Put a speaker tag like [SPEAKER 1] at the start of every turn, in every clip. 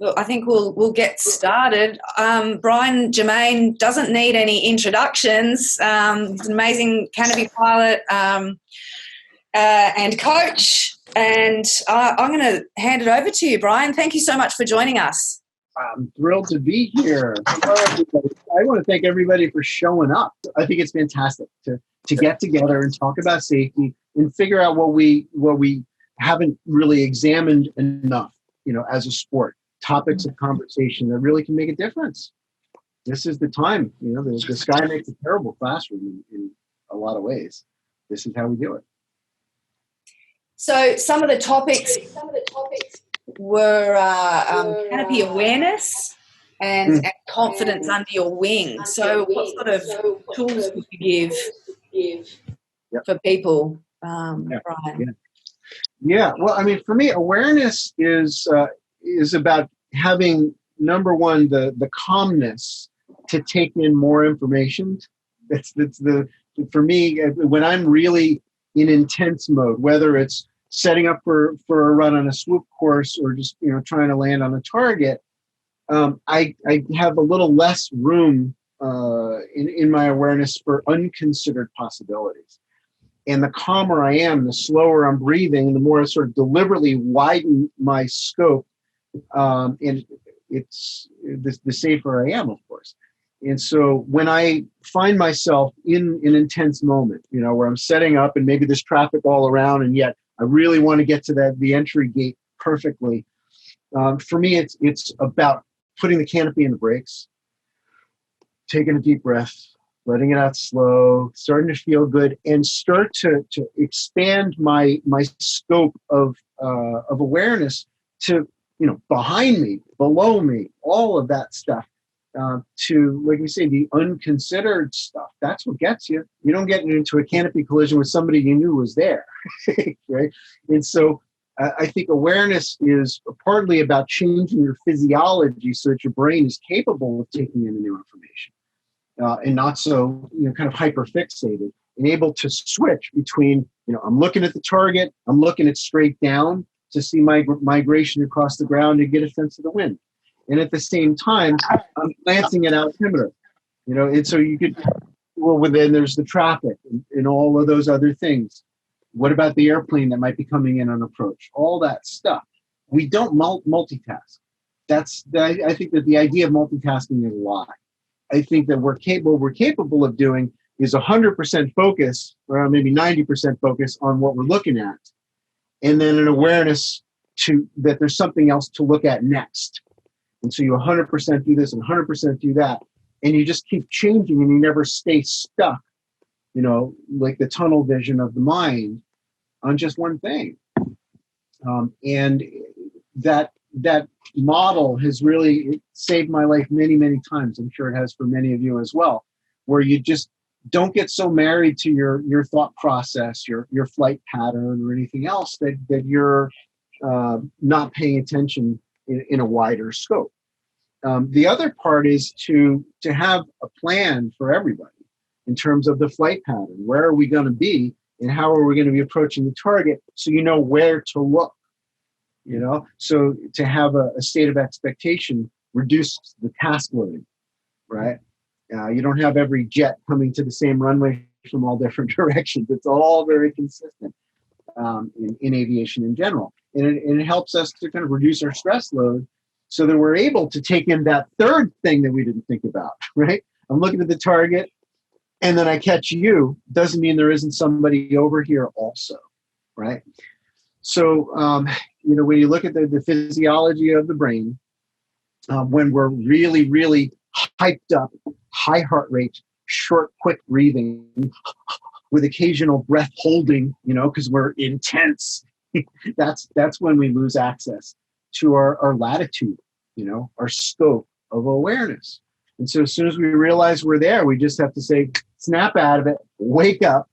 [SPEAKER 1] Look, I think we'll get started. Brian Germain doesn't need any introductions. He's an amazing canopy pilot and coach. And I'm going to hand it over to you, Brian. Thank you so much for joining us.
[SPEAKER 2] I'm thrilled to be here. Hello, everybody. I want to thank everybody for showing up. I think it's fantastic to get together and talk about safety and figure out what we haven't really examined enough, as a sport. Topics of conversation that really can make a difference. This is the time. The sky makes a terrible classroom in a lot of ways. This is how we do it.
[SPEAKER 1] So some of the topics were canopy awareness and confidence under your wing. So what sort of tools would you give for people, Brian?
[SPEAKER 2] Yeah. Well, for me, awareness is about having, number one, the calmness to take in more information. That's for me, when I'm really in intense mode, whether it's setting up for a run on a swoop course or just trying to land on a target, I have a little less room in my awareness for unconsidered possibilities. And the calmer I am, the slower I'm breathing, the more I sort of deliberately widen my scope. And it's the safer I am, of course. And so when I find myself in an intense moment, where I'm setting up and maybe there's traffic all around, and yet I really want to get to the entry gate perfectly. For me, it's about putting the canopy in the brakes, taking a deep breath, letting it out slow, starting to feel good, and start to expand my scope of awareness to behind me, below me, all of that stuff, to, like we say, the unconsidered stuff. That's what gets you. You don't get into a canopy collision with somebody you knew was there, right? And so I think awareness is partly about changing your physiology so that your brain is capable of taking in the new information and not so, kind of hyper-fixated and able to switch between, I'm looking at the target, I'm looking it straight down to see my migration across the ground and get a sense of the wind. And at the same time, I'm glancing at altimeter, and so you could, then there's the traffic and all of those other things. What about the airplane that might be coming in on approach? All that stuff. We don't multitask. I think that the idea of multitasking is a lie. I think that we're capable of doing is 100% focus, or maybe 90% focus on what we're looking at. And then an awareness that there's something else to look at next. And so you 100% do this and 100% do that. And you just keep changing and you never stay stuck, like the tunnel vision of the mind on just one thing. And that model has really saved my life many, many times. I'm sure it has for many of you as well, where you just don't get so married to your thought process, your flight pattern or anything else that you're not paying attention in a wider scope. The other part is to have a plan for everybody in terms of the flight pattern. Where are we going to be and how are we going to be approaching the target so you know where to look, So to have a state of expectation reduces the task loading, right? You don't have every jet coming to the same runway from all different directions. It's all very consistent in aviation in general. And it helps us to kind of reduce our stress load so that we're able to take in that third thing that we didn't think about, right? I'm looking at the target and then I catch you. Doesn't mean there isn't somebody over here also, right? So, when you look at the physiology of the brain, when we're really, really hyped up, high heart rate, short, quick breathing with occasional breath holding, because we're intense, that's when we lose access to our latitude, our scope of awareness. And so as soon as we realize we're there, we just have to say, snap out of it, wake up,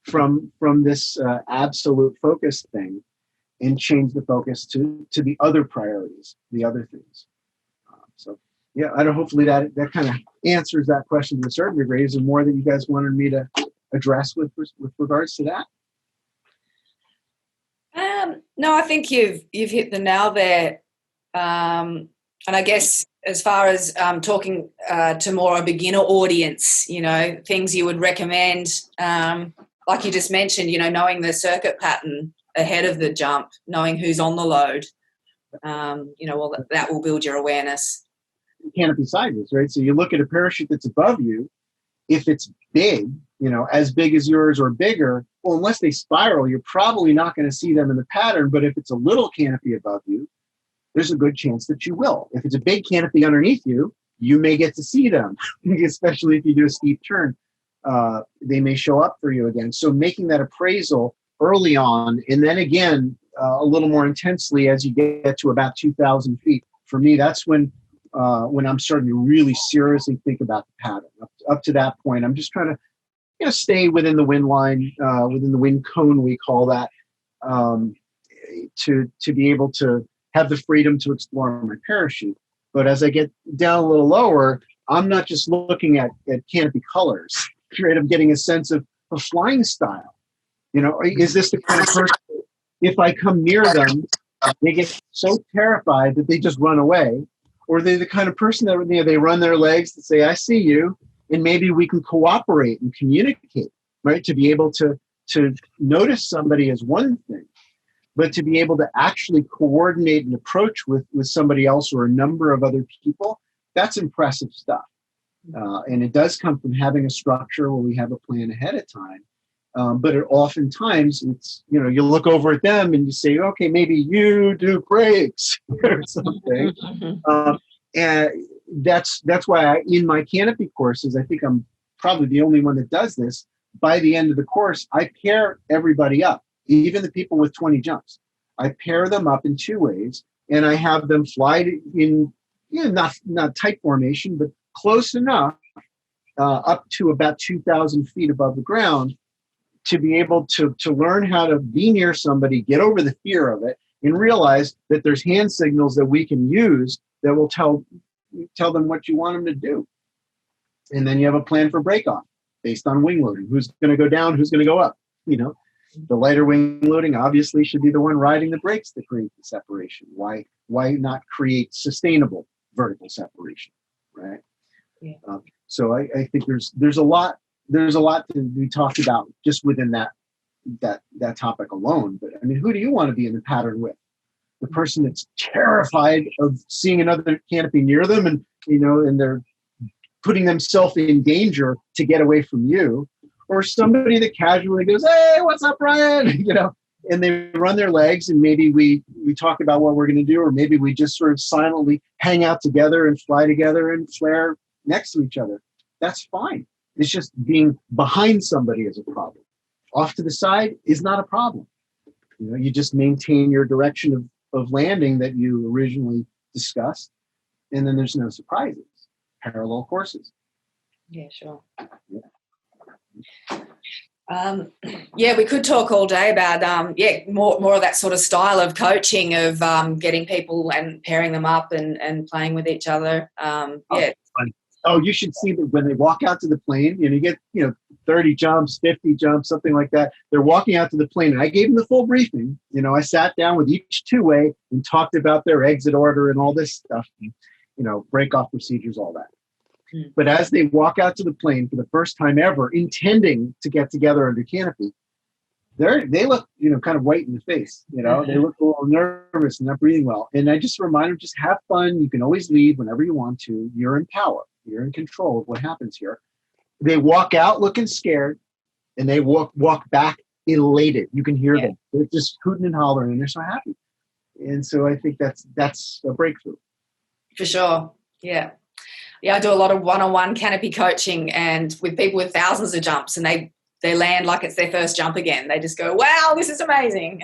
[SPEAKER 2] from this absolute focus thing and change the focus to the other priorities, the other things. Hopefully that kind of answers that question to a certain degree. Is there more that you guys wanted me to address with regards to that?
[SPEAKER 1] No, I think you've hit the nail there, And I guess as far as talking to more a beginner audience, you know, things you would recommend, like you just mentioned, you know, knowing the circuit pattern ahead of the jump, knowing who's on the load, you know, well, that will build your awareness.
[SPEAKER 2] Canopy sideways, right? So you look at a parachute that's above you. If it's big, you know, as big as yours or bigger, well, unless they spiral, you're probably not going to see them in the pattern. But if it's a little canopy above you, there's a good chance that you will. If it's a big canopy underneath you, you may get to see them, especially if you do a steep turn. They may show up for you again. So making that appraisal early on, and then again, a little more intensely as you get to about 2,000 feet. For me, that's when I'm starting to really seriously think about the pattern. Up to that point, I'm just trying to, you know, stay within the wind line, within the wind cone, we call that, to be able to have the freedom to explore my parachute. But as I get down a little lower, I'm not just looking at canopy colors, right? I'm getting a sense of flying style. You know, is this the kind of person, if I come near them, they get so terrified that they just run away? Or they're the kind of person that, you know, they run their legs to say, I see you, and maybe we can cooperate and communicate, right? To be able to notice somebody is one thing, but to be able to actually coordinate an approach with somebody else or a number of other people, that's impressive stuff. And it does come from having a structure where we have a plan ahead of time. But oftentimes it's, you know, you look over at them and you say, okay, maybe you do brakes or something. And that's why in my canopy courses, I think I'm probably the only one that does this. By the end of the course, I pair everybody up, even the people with 20 jumps. I pair them up in two ways, and I have them fly in, you know, not tight formation, but close enough, up to about 2,000 feet above the ground, to be able to learn how to be near somebody, get over the fear of it, and realize that there's hand signals that we can use that will tell them what you want them to do. And then you have a plan for break off based on wing loading. Who's going to go down? Who's going to go up? You know, the lighter wing loading obviously should be the one riding the brakes to create the separation. Why not create sustainable vertical separation, right? Yeah. So I think there's a lot to be talked about just within that topic alone. But I mean, who do you want to be in the pattern with? The person that's terrified of seeing another canopy near them, and you know, and they're putting themselves in danger to get away from you, or somebody that casually goes, "Hey, what's up, Ryan?" You know, and they run their legs, and maybe we talk about what we're going to do, or maybe we just sort of silently hang out together and fly together and flare next to each other. That's fine. It's just being behind somebody is a problem. Off to the side is not a problem. You know, you just maintain your direction of landing that you originally discussed, and then there's no surprises. Parallel courses.
[SPEAKER 1] Yeah, sure. Yeah, we could talk all day about more of that sort of style of coaching of getting people and pairing them up and playing with each other. Yeah.
[SPEAKER 2] Oh, you should see that when they walk out to the plane, you know, you get, 30 jumps, 50 jumps, something like that. They're walking out to the plane, and I gave them the full briefing. You know, I sat down with each two-way and talked about their exit order and all this stuff, break-off procedures, all that. But as they walk out to the plane for the first time ever, intending to get together under canopy, they look, kind of white in the face. They look a little nervous and not breathing well. And I just remind them, just have fun. You can always leave whenever you want to. You're in power. You're in control of what happens here. They walk out looking scared, and they walk back elated. You can hear them. They're just hooting and hollering, and they're so happy. And so I think that's a breakthrough.
[SPEAKER 1] For sure. Yeah. Yeah, I do a lot of one-on-one canopy coaching and with people with thousands of jumps, and they land like it's their first jump again. They just go, wow, this is amazing.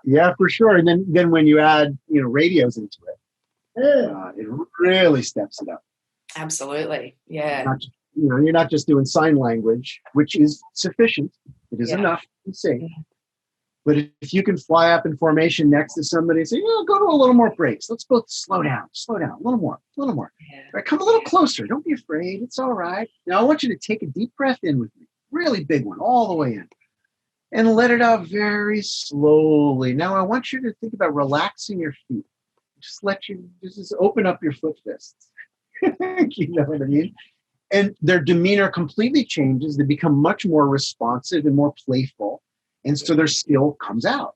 [SPEAKER 2] Yeah, for sure. And then when you add, radios into it, it really steps it up.
[SPEAKER 1] Absolutely. Yeah.
[SPEAKER 2] You're not just doing sign language, which is sufficient. It is enough to say. But if you can fly up in formation next to somebody and say, go to a little more breaks. Let's both slow down, a little more. Yeah. Right, come a little closer. Don't be afraid. It's all right. Now I want you to take a deep breath in with me. Really big one, all the way in. And let it out very slowly. Now I want you to think about relaxing your feet. just open up your foot fists. You know what I mean? And their demeanor completely changes. They become much more responsive and more playful. And so their skill comes out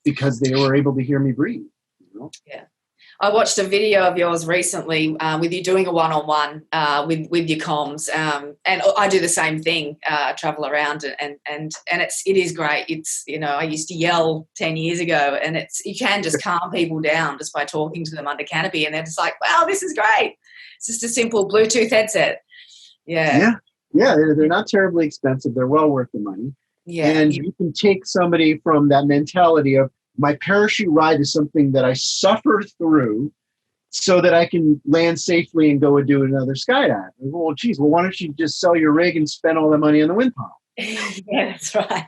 [SPEAKER 2] because they were able to hear me breathe. You know?
[SPEAKER 1] Yeah. I watched a video of yours recently with you doing a one-on-one with your comms, and I do the same thing. Travel around and it is great. It's, you know, I used to yell 10 years ago, and you can just calm people down just by talking to them under canopy, and they're just like, wow, this is great. It's just a simple Bluetooth headset. Yeah.
[SPEAKER 2] They're not terribly expensive. They're well worth the money.
[SPEAKER 1] Yeah.
[SPEAKER 2] And you can take somebody from that mentality of, my parachute ride is something that I suffer through so that I can land safely and go and do another skydive. Well, geez, why don't you just sell your rig and spend all the money on the wind tunnel?
[SPEAKER 1] Yeah, that's right.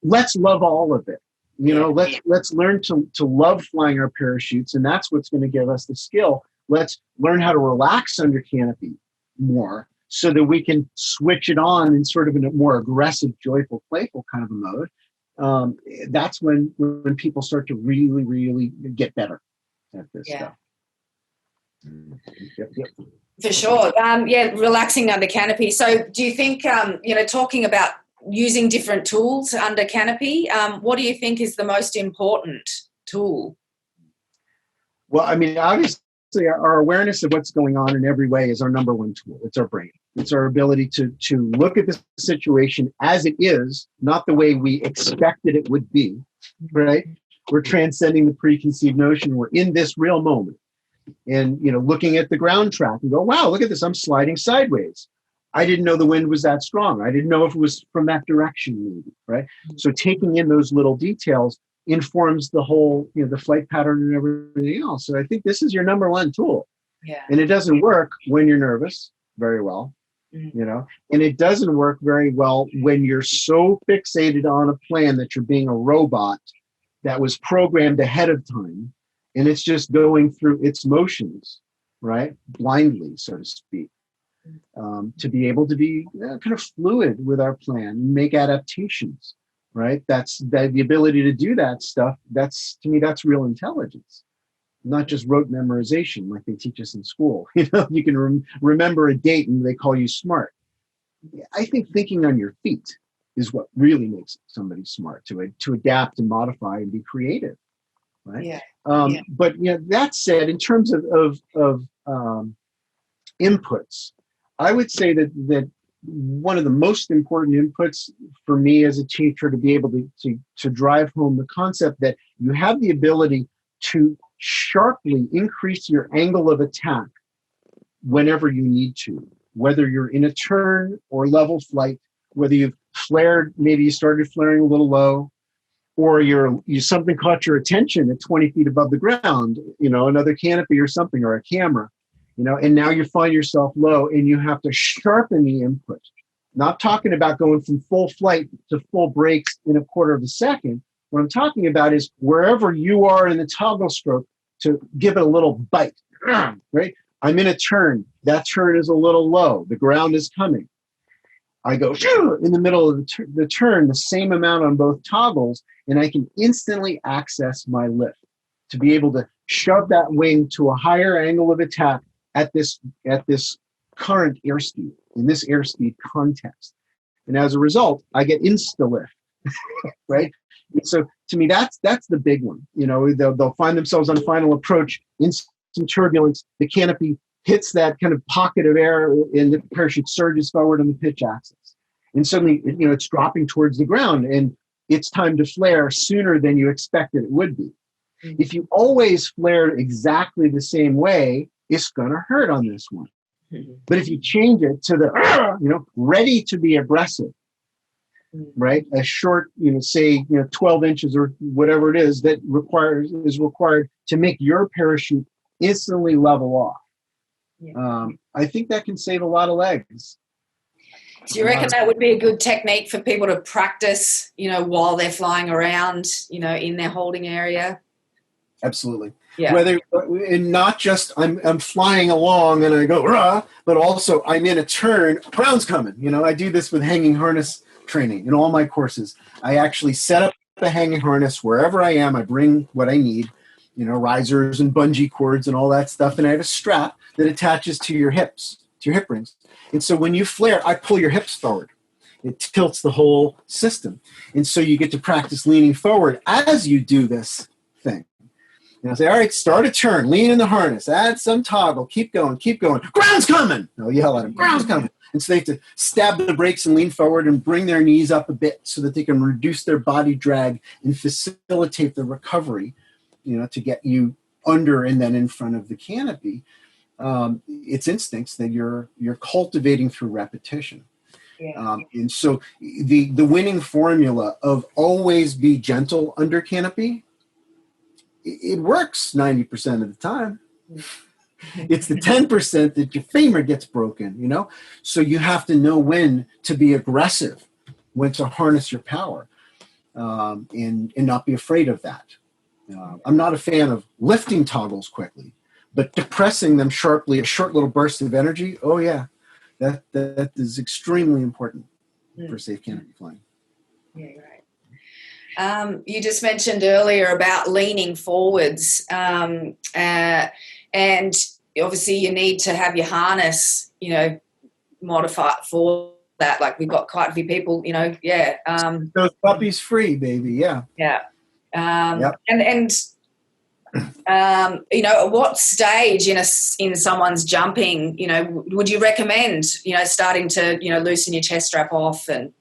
[SPEAKER 2] Let's love all of it. You know, let's learn to love flying our parachutes, and that's what's going to give us the skill. Let's learn how to relax under canopy more so that we can switch it on in sort of a more aggressive, joyful, playful kind of a mode. That's when people start to really, really get better at this stuff. Yep.
[SPEAKER 1] For sure. Relaxing under canopy. So do you think, talking about using different tools under canopy, what do you think is the most important tool?
[SPEAKER 2] Well, I mean, obviously our awareness of what's going on in every way is our number one tool. It's our brain. It's our ability to look at the situation as it is, not the way we expected it would be, right? We're transcending the preconceived notion. We're in this real moment. And, you know, looking at the ground track and go, wow, look at this. I'm sliding sideways. I didn't know the wind was that strong. I didn't know if it was from that direction, maybe, right? So taking in those little details informs the whole, you know, the flight pattern and everything else. So I think this is your number one tool.
[SPEAKER 1] Yeah.
[SPEAKER 2] And it doesn't work when you're nervous very well, you know, and it doesn't work very well when you're so fixated on a plan that you're being a robot that was programmed ahead of time, and it's just going through its motions, right? Blindly, so to speak. To be able to be kind of fluid with our plan and make adaptations, right? That's the ability to do that stuff. That's, to me, that's real intelligence, not just rote memorization like they teach us in school. You know, you can remember a date and they call you smart. I think thinking on your feet is what really makes somebody smart, to adapt and modify and be creative, right?
[SPEAKER 1] Yeah.
[SPEAKER 2] But you know, that said, in terms of inputs, I would say that one of the most important inputs for me as a teacher to be able to drive home the concept that you have the ability to sharply increase your angle of attack whenever you need to, whether you're in a turn or level flight, whether you've flared, maybe you started flaring a little low, or something caught your attention at 20 feet above the ground, you know, another canopy or something, or a camera. You know, and now you find yourself low and you have to sharpen the input. Not talking about going from full flight to full brakes in a quarter of a second. What I'm talking about is wherever you are in the toggle stroke to give it a little bite, right? I'm in a turn. That turn is a little low. The ground is coming. I go in the middle of the turn, the same amount on both toggles, and I can instantly access my lift to be able to shove that wing to a higher angle of attack at this current airspeed, in this airspeed context. And as a result, I get insta-lift, right? And so to me, that's the big one. You know, they'll find themselves on final approach, instant turbulence, the canopy hits that kind of pocket of air and the parachute surges forward on the pitch axis. And suddenly, you know, it's dropping towards the ground and it's time to flare sooner than you expected it would be. If you always flare exactly the same way, it's going to hurt on this one. But if you change it to the, you know, ready to be aggressive, right? A short, you know, say, you know, 12 inches or whatever it is that is required to make your parachute instantly level off. I think that can save a lot of legs.
[SPEAKER 1] Do you reckon that would be a good technique for people to practice, you know, while they're flying around, you know, in their holding area?
[SPEAKER 2] Absolutely.
[SPEAKER 1] Yeah.
[SPEAKER 2] Whether, and not just I'm flying along and I go, rah, but also I'm in a turn, ground's coming. You know, I do this with hanging harness training in all my courses. I actually set up the hanging harness wherever I am. I bring what I need. risers and bungee cords and all that stuff. And I have a strap that attaches to your hips, to your hip rings. And so when you flare, I pull your hips forward. It tilts the whole system. And so you get to practice leaning forward as you do this thing. And I'll say, all right, start a turn, lean in the harness, add some toggle, keep going. Ground's coming. I'll yell at them, ground's coming. And so they have to stab the brakes and lean forward and bring their knees up a bit so that they can reduce their body drag and facilitate the recovery, to get you under and then in front of the canopy. It's instincts that you're cultivating through repetition. Yeah. And so the winning formula of always be gentle under canopy, it works 90% of the time. It's the 10% that your femur gets broken, So you have to know when to be aggressive, when to harness your power, and not be afraid of that. I'm not a fan of lifting toggles quickly, but depressing them sharply, a short little burst of energy, oh yeah, that is extremely important for safe canopy flying.
[SPEAKER 1] Yeah, right. You just mentioned earlier about leaning forwards, and obviously you need to have your harness, modified for that. Like we've got quite a few people,
[SPEAKER 2] those puppies free, baby, yeah.
[SPEAKER 1] Yeah. Yep. And at what stage in someone's jumping, would you recommend, starting to, loosen your chest strap off and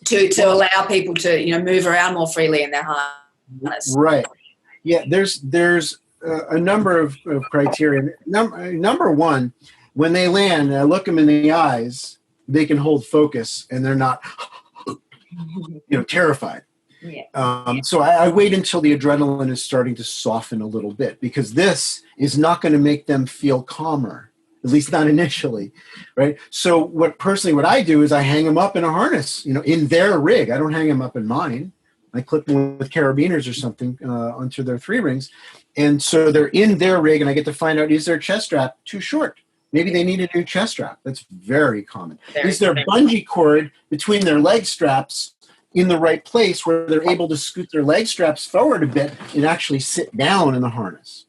[SPEAKER 1] to allow people to, move around more freely in their harness?
[SPEAKER 2] Right. Yeah. There's a number of criteria. Number one, when they land, I look them in the eyes, they can hold focus and they're not, terrified. Yeah. So I wait until the adrenaline is starting to soften a little bit, because this is not going to make them feel calmer, at least not initially, right? So what I do is I hang them up in a harness, in their rig. I don't hang them up in mine. I clip them with carabiners or something onto their 3 rings. And so they're in their rig, and I get to find out, is their chest strap too short? Maybe they need a new chest strap. That's very common. Is their bungee cord between their leg straps in the right place where they're able to scoot their leg straps forward a bit and actually sit down in the harness,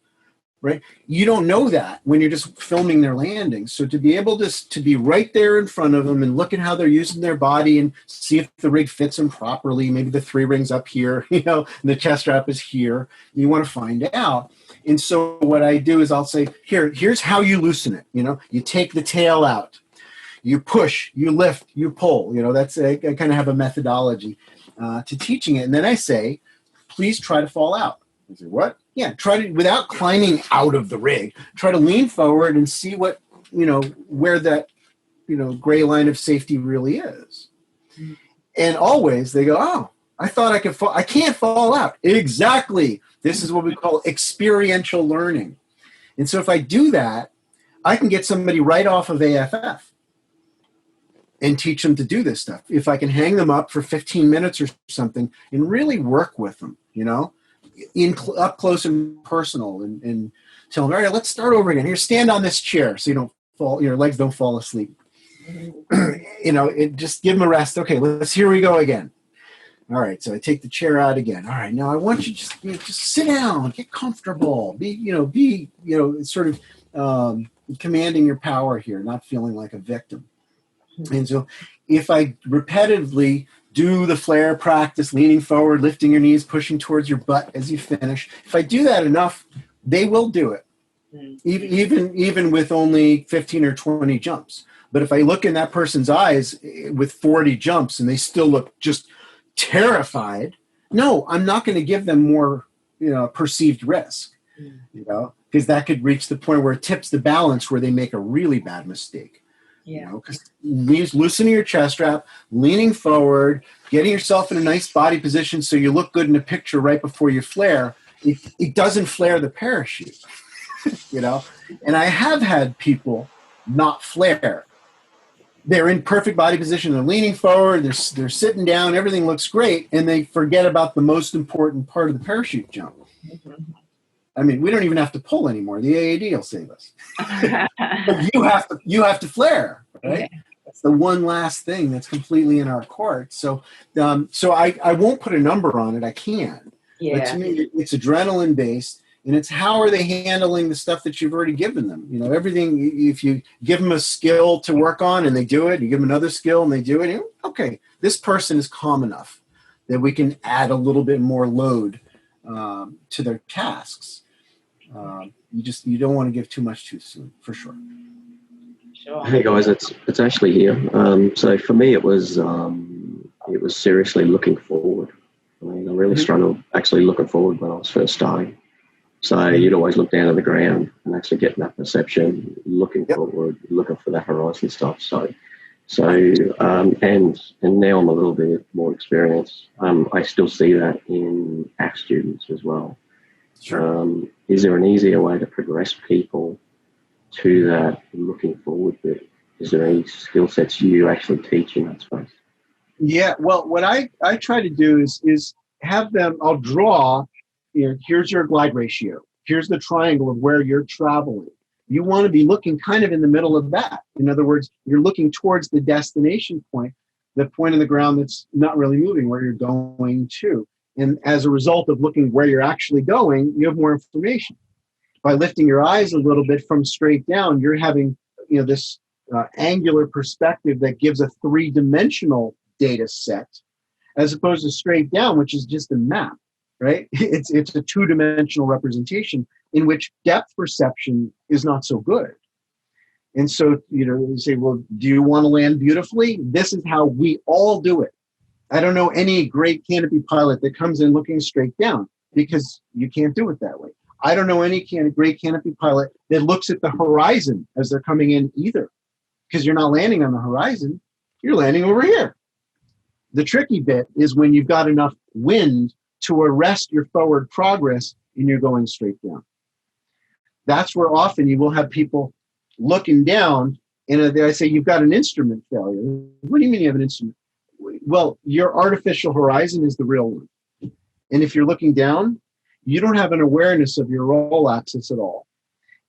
[SPEAKER 2] right? You don't know that when you're just filming their landing. So to be able to be right there in front of them and look at how they're using their body and see if the rig fits them properly, maybe the 3 rings up here, and the chest strap is here. You want to find out. And so what I do is I'll say, here's how you loosen it. You take the tail out. You push, you lift, you pull. That's I kind of have a methodology to teaching it. And then I say, please try to fall out. I say, what? Yeah, try to, without climbing out of the rig, try to lean forward and see what, where that, gray line of safety really is. Mm-hmm. And always they go, oh, I thought I could fall. I can't fall out. Exactly. This is what we call experiential learning. And so if I do that, I can get somebody right off of AFF and teach them to do this stuff. If I can hang them up for 15 minutes or something and really work with them, up close and personal, and tell them, all right, let's start over again. Here, stand on this chair so you don't fall, your legs don't fall asleep. Just give them a rest. Okay, here we go again. All right, so I take the chair out again. All right, now I want you to just sit down, get comfortable, be sort of commanding your power here, not feeling like a victim. And so if I repetitively do the flare practice, leaning forward, lifting your knees, pushing towards your butt as you finish, if I do that enough, they will do it, even with only 15 or 20 jumps. But if I look in that person's eyes with 40 jumps and they still look just terrified, no, I'm not going to give them more perceived risk, because that could reach the point where it tips the balance where they make a really bad mistake. Because loosening your chest strap, leaning forward, getting yourself in a nice body position so you look good in a picture right before you flare, it doesn't flare the parachute, And I have had people not flare. They're in perfect body position, they're leaning forward, they're sitting down, everything looks great, and they forget about the most important part of the parachute jump. I mean, we don't even have to pull anymore. The AAD will save us. But you have to flare, right? Yeah. That's the one last thing that's completely in our court. So I won't put a number on it. I can. Yeah. But to me, it's adrenaline based. And it's how are they handling the stuff that you've already given them? You know, everything, if you give them a skill to work on and they do it, you give them another skill and they do it, okay, this person is calm enough that we can add a little bit more load to their tasks. You don't want to give too much too soon, for sure.
[SPEAKER 1] Sure.
[SPEAKER 3] Hey guys, it's Ashley here. So for me, it was seriously looking forward. I mean, I really struggled actually looking forward when I was first starting. So you'd always look down at the ground and actually getting that perception, looking forward, looking for that horizon stuff. And now I'm a little bit more experienced. I still see that in ACT students as well.
[SPEAKER 2] Sure.
[SPEAKER 3] Is there an easier way to progress people to that looking forward bit? Is there any skill sets you actually teach in that space?
[SPEAKER 2] Yeah, well, what I try to do is have them, I'll draw, here's your glide ratio. Here's the triangle of where you're traveling. You want to be looking kind of in the middle of that. In other words, you're looking towards the destination point, the point in the ground that's not really moving, where you're going to. And as a result of looking where you're actually going, you have more information. By lifting your eyes a little bit from straight down, you're having this angular perspective that gives a three-dimensional data set, as opposed to straight down, which is just a map, right? It's a two-dimensional representation in which depth perception is not so good. And so, you say, well, do you want to land beautifully? This is how we all do it. I don't know any great canopy pilot that comes in looking straight down, because you can't do it that way. I don't know any great canopy pilot that looks at the horizon as they're coming in either, because you're not landing on the horizon, you're landing over here. The tricky bit is when you've got enough wind to arrest your forward progress and you're going straight down. That's where often you will have people looking down and I say, you've got an instrument failure. What do you mean you have an instrument? Well, your artificial horizon is the real one. And if you're looking down, you don't have an awareness of your roll axis at all.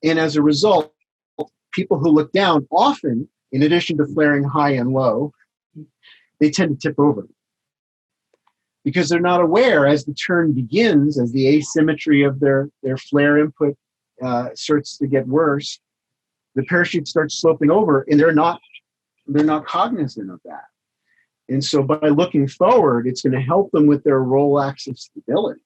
[SPEAKER 2] And as a result, people who look down often, in addition to flaring high and low, they tend to tip over because they're not aware as the turn begins, as the asymmetry of their flare input starts to get worse, the parachute starts sloping over, and they're not cognizant of that. And so by looking forward, it's going to help them with their roll axis stability.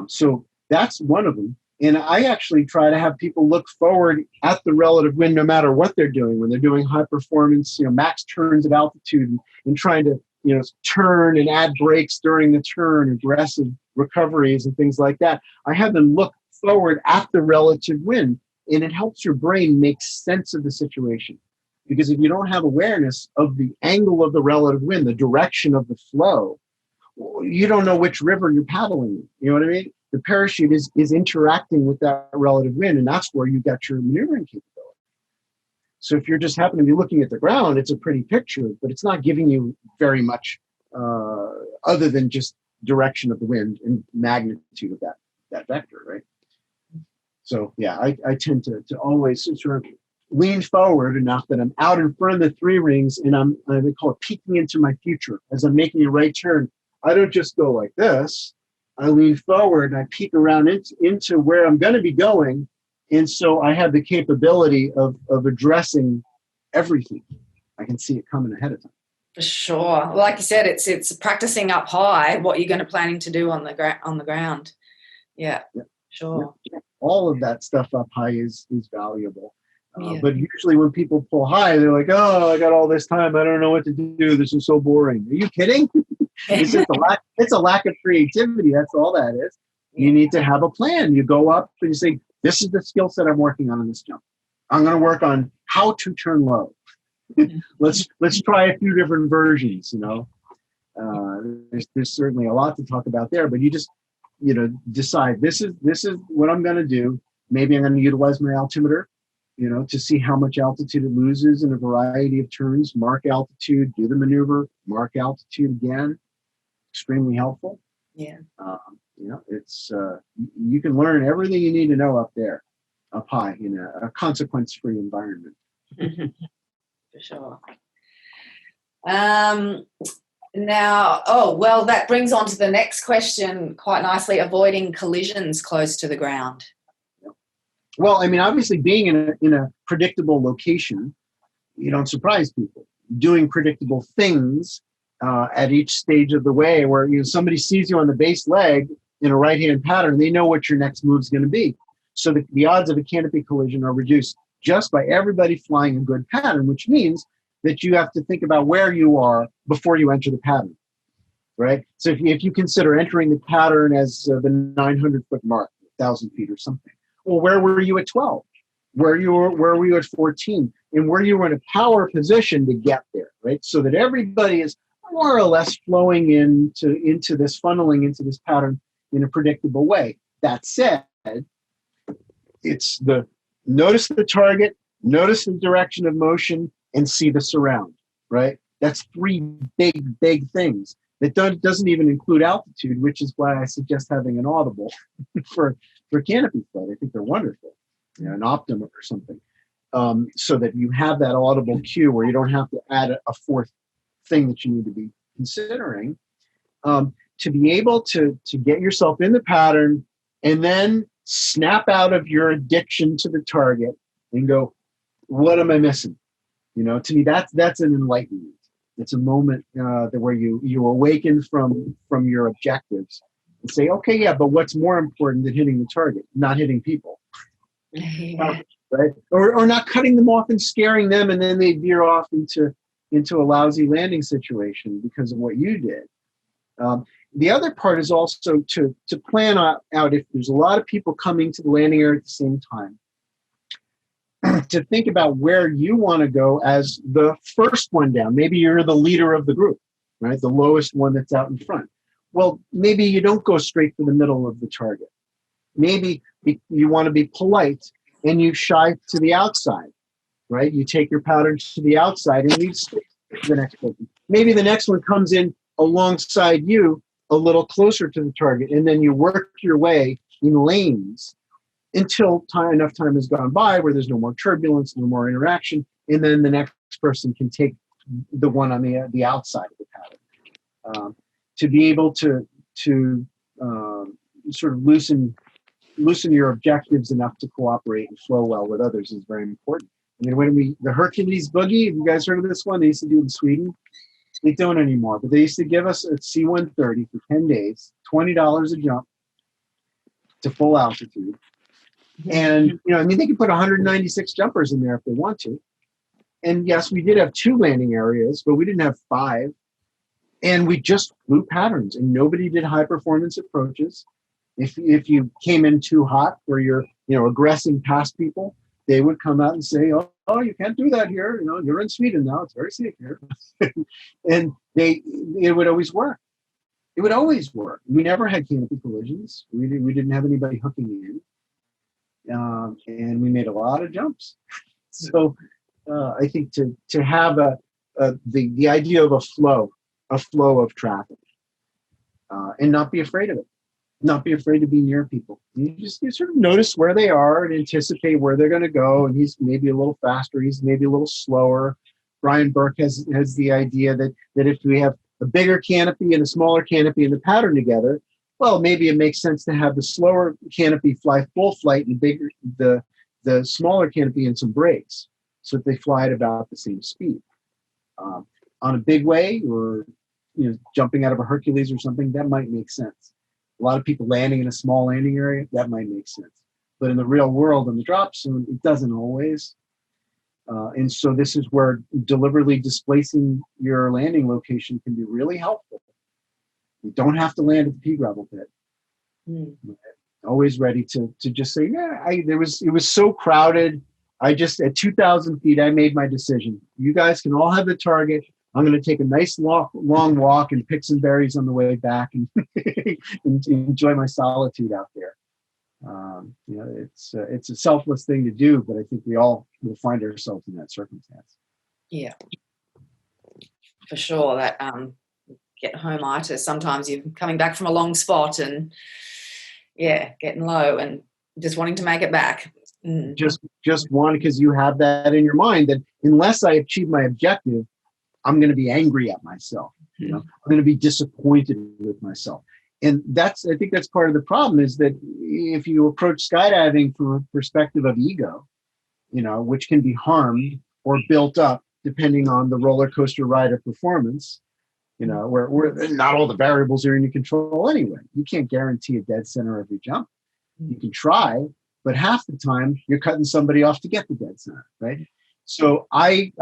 [SPEAKER 2] So that's one of them. And I actually try to have people look forward at the relative wind no matter what they're doing. When they're doing high performance, max turns at altitude and trying to, turn and add brakes during the turn, aggressive recoveries and things like that. I have them look forward at the relative wind, and it helps your brain make sense of the situation. Because if you don't have awareness of the angle of the relative wind, the direction of the flow, you don't know which river you're paddling in. You know what I mean? The parachute is interacting with that relative wind, and that's where you got your maneuvering capability. So if you're just happen to be looking at the ground, it's a pretty picture, but it's not giving you very much other than just direction of the wind and magnitude of that vector, right? So yeah, I tend to always sort of lean forward enough that I'm out in front of the three rings, and I call it peeking into my future as I'm making a right turn. I don't just go like this. I lean forward and I peek around into where I'm going to be going. And so I have the capability of addressing everything. I can see it coming ahead of time.
[SPEAKER 1] For sure. Like you said, it's practicing up high what you're going to planning to do on the ground. Yeah. Sure.
[SPEAKER 2] Yeah. All of that stuff up high is valuable. But usually when people pull high, they're like, oh, I got all this time. I don't know what to do. This is so boring. Are you kidding? It's just a lack of creativity. That's all that is. You need to have a plan. You go up and you say, this is the skill set I'm working on in this jump. I'm going to work on how to turn low. Let's try a few different versions, There's certainly a lot to talk about there, but you just, decide this is what I'm going to do. Maybe I'm going to utilize my altimeter, to see how much altitude it loses in a variety of turns, mark altitude, do the maneuver, mark altitude again. Extremely helpful.
[SPEAKER 1] Yeah.
[SPEAKER 2] It's you can learn everything you need to know up there, up high, in a consequence-free environment.
[SPEAKER 1] For sure. Now, oh, well, that brings on to the next question quite nicely, avoiding collisions close to the ground.
[SPEAKER 2] Well, I mean, obviously being in a predictable location, you don't surprise people. Doing predictable things at each stage of the way, where somebody sees you on the base leg in a right-hand pattern, they know what your next move is going to be. So the odds of a canopy collision are reduced just by everybody flying a good pattern, which means that you have to think about where you are before you enter the pattern, right? So if you consider entering the pattern as the 900-foot mark, 1,000 feet or something, well, where were you at 12? Where were you at 14? And where you were in a power position to get there, right? So that everybody is more or less flowing into this, funneling into this pattern in a predictable way. That said, it's notice the target, notice the direction of motion, and see the surround, right? That's three big things. That doesn't even include altitude, which is why I suggest having an audible for canopy flight. I think they're wonderful, an Optima or something, so that you have that audible cue where you don't have to add a fourth thing that you need to be considering, to be able to get yourself in the pattern and then snap out of your addiction to the target and go, what am I missing? To me, that's an enlightenment. It's a moment where you awaken from your objectives and say, okay, yeah, but what's more important than hitting the target? Not hitting people, right? Or not cutting them off and scaring them, and then they veer off into a lousy landing situation because of what you did. The other part is also to plan out if there's a lot of people coming to the landing area at the same time, to think about where you want to go as the first one down. Maybe you're the leader of the group, right? The lowest one that's out in front. Well, maybe you don't go straight for the middle of the target. Maybe you want to be polite and you shy to the outside, right? You take your pattern to the outside and leave space for the next person. Maybe the next one comes in alongside you a little closer to the target, and then you work your way in lanes until enough time has gone by where there's no more turbulence, no more interaction, and then the next person can take the one on the outside of the pattern. To be able to sort of loosen your objectives enough to cooperate and flow well with others is very important. I mean, the Hercules Boogie, have you guys heard of this one? They used to do it in Sweden. They don't anymore, but they used to give us a C-130 for 10 days, $20 a jump to full altitude. And, they could put 196 jumpers in there if they want to. And yes, we did have 2 landing areas, but we didn't have 5. And we just flew patterns, and nobody did high performance approaches. If you came in too hot where you're, aggressing past people, they would come out and say, oh, you can't do that here. You're in Sweden now. It's very safe here. And it would always work. It would always work. We never had canopy collisions. We didn't have anybody hooking in. And we made a lot of jumps. So I think to have the idea of a flow of traffic, and not be afraid of it, not be afraid to be near people. You sort of notice where they are and anticipate where they're going to go. And he's maybe a little faster. He's maybe a little slower. Brian Burke has the idea that if we have a bigger canopy and a smaller canopy in the pattern together, well, maybe it makes sense to have the slower canopy fly full flight and the smaller canopy in some brakes so that they fly at about the same speed. On a big way, or jumping out of a Hercules or something, that might make sense. A lot of people landing in a small landing area, that might make sense. But in the real world, in the drop zone, it doesn't always. And so this is where deliberately displacing your landing location can be really helpful. You don't have to land at the pea gravel pit. Always ready to just say, it was so crowded. At 2,000 feet, I made my decision. You guys can all have the target. I'm going to take a nice long walk and pick some berries on the way back and, and enjoy my solitude out there. It's a selfless thing to do, but I think we all will find ourselves in that circumstance.
[SPEAKER 1] Yeah, for sure. That get home-itis. Sometimes you're coming back from a long spot and getting low and just wanting to make it back.
[SPEAKER 2] Just one, because you have that in your mind that unless I achieve my objective, I'm going to be angry at myself. You know, I'm going to be disappointed with myself. And I think that's part of the problem, is that if you approach skydiving from a perspective of ego, you know, which can be harmed or built up depending on the roller coaster ride of performance, you know, where not all the variables are in your control anyway. You can't guarantee a dead center every jump. You can try, but half the time you're cutting somebody off to get the dead center, right? So I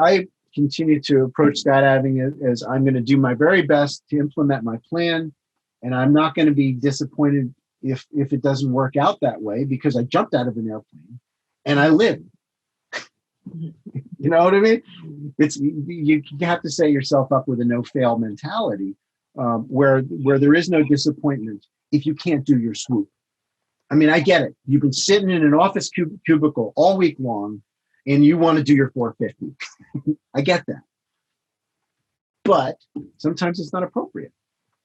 [SPEAKER 2] continue to approach skydiving as I'm going to do my very best to implement my plan, and I'm not going to be disappointed if it doesn't work out that way, because I jumped out of an airplane and I lived. You know what I mean? It's, you have to set yourself up with a no-fail mentality, where there is no disappointment if you can't do your swoop. I mean, I get it. You've been sitting in an office cubicle all week long, and you want to do your 450. I get that. But sometimes it's not appropriate.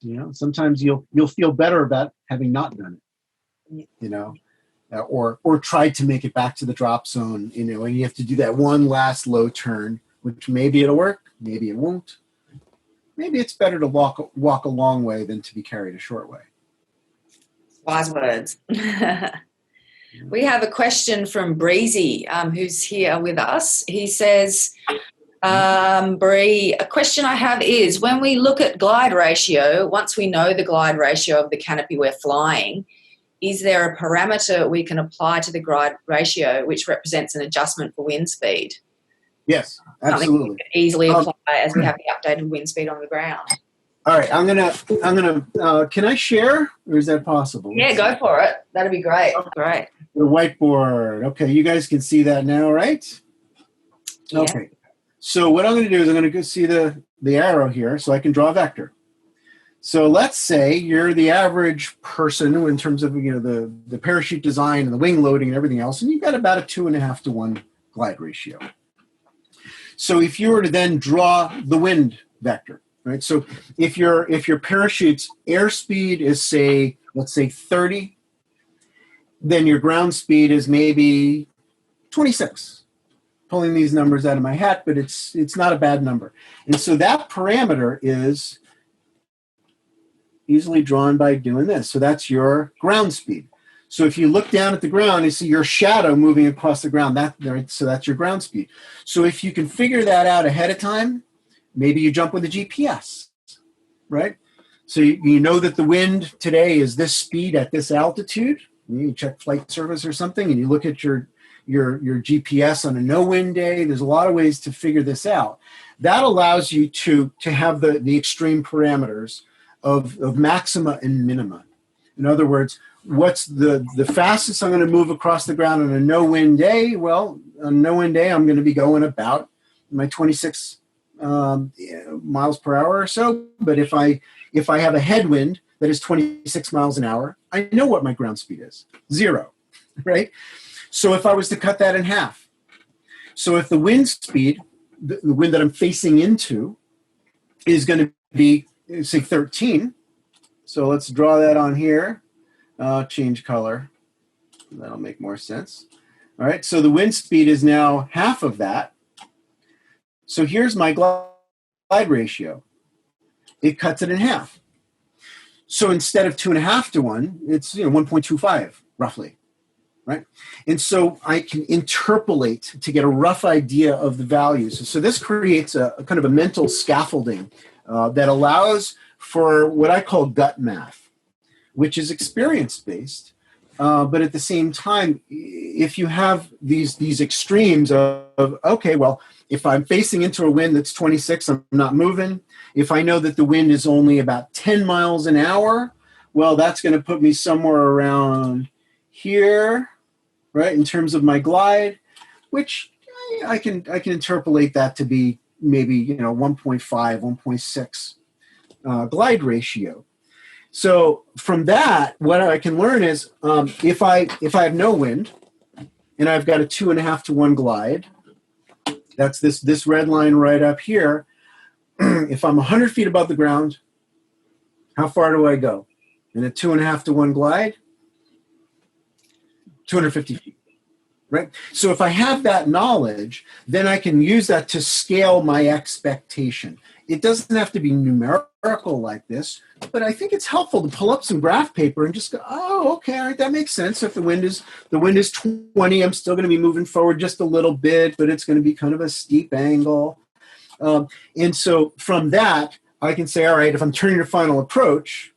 [SPEAKER 2] You know, sometimes you'll feel better about having not done it. You know, or tried to make it back to the drop zone. You know, and you have to do that one last low turn, which maybe it'll work, maybe it won't. Maybe it's better to walk a long way than to be carried a short way.
[SPEAKER 1] Wise words. We have a question from Breezy, who's here with us. He says, Bree, a question I have is, when we look at glide ratio, once we know the glide ratio of the canopy we're flying, is there a parameter we can apply to the glide ratio which represents an adjustment for wind speed?
[SPEAKER 2] Yes, absolutely.
[SPEAKER 1] Something we can easily apply as we have the updated wind speed on the ground.
[SPEAKER 2] All right, I'm gonna. Can I share, or is that possible?
[SPEAKER 1] Yeah, go for it. That'd be great. Great.
[SPEAKER 2] The whiteboard. Okay, you guys can see that now, right?
[SPEAKER 1] Yeah.
[SPEAKER 2] Okay. So what I'm going to do is I'm going to go see the arrow here, so I can draw a vector. So let's say you're the average person in terms of, you know, the parachute design and the wing loading and everything else, and you've got about a 2.5 to 1 glide ratio. So if you were to then draw the wind vector, right? So if your parachute's airspeed is, say, let's say 30, then your ground speed is maybe 26. Pulling these numbers out of my hat, but it's not a bad number. And so that parameter is easily drawn by doing this. So that's your ground speed. So if you look down at the ground, you see your shadow moving across the ground. So that's your ground speed. So if you can figure that out ahead of time, maybe you jump with a GPS, right? So you know that the wind today is this speed at this altitude. You check flight service or something, and you look at your GPS on a no-wind day. There's a lot of ways to figure this out. That allows you to have the extreme parameters of maxima and minima. In other words, what's the fastest I'm going to move across the ground on a no-wind day? Well, on a no-wind day, I'm going to be going about my 26 miles per hour or so. But if I have a headwind that is 26 miles an hour, I know what my ground speed is. 0, right? So if I was to cut that in half, so if the wind speed, the wind that I'm facing into, is going to be, say, 13. So let's draw that on here. Change color. That'll make more sense. All right, so the wind speed is now half of that. So here's my glide ratio. It cuts it in half. So instead of 2.5 to 1, it's 1.25 roughly. Right? And so I can interpolate to get a rough idea of the values. So this creates a kind of a mental scaffolding that allows for what I call gut math, which is experience-based. But at the same time, if you have these extremes of, okay, well, if I'm facing into a wind that's 26, I'm not moving. If I know that the wind is only about 10 miles an hour, well, that's going to put me somewhere around here, right, in terms of my glide, which I can interpolate that to be maybe 1.5, 1.6 glide ratio. So from that, what I can learn is if I have no wind and I've got a 2.5 to 1 glide, that's this red line right up here. If I'm 100 feet above the ground, how far do I go? In a 2.5 to 1 glide, 250 feet, right? So if I have that knowledge, then I can use that to scale my expectation. It doesn't have to be numerical like this, but I think it's helpful to pull up some graph paper and just go, oh, okay, all right, that makes sense. If the wind is 20, I'm still going to be moving forward just a little bit, but it's going to be kind of a steep angle. And so from that, I can say, all right, if I'm turning to final approach,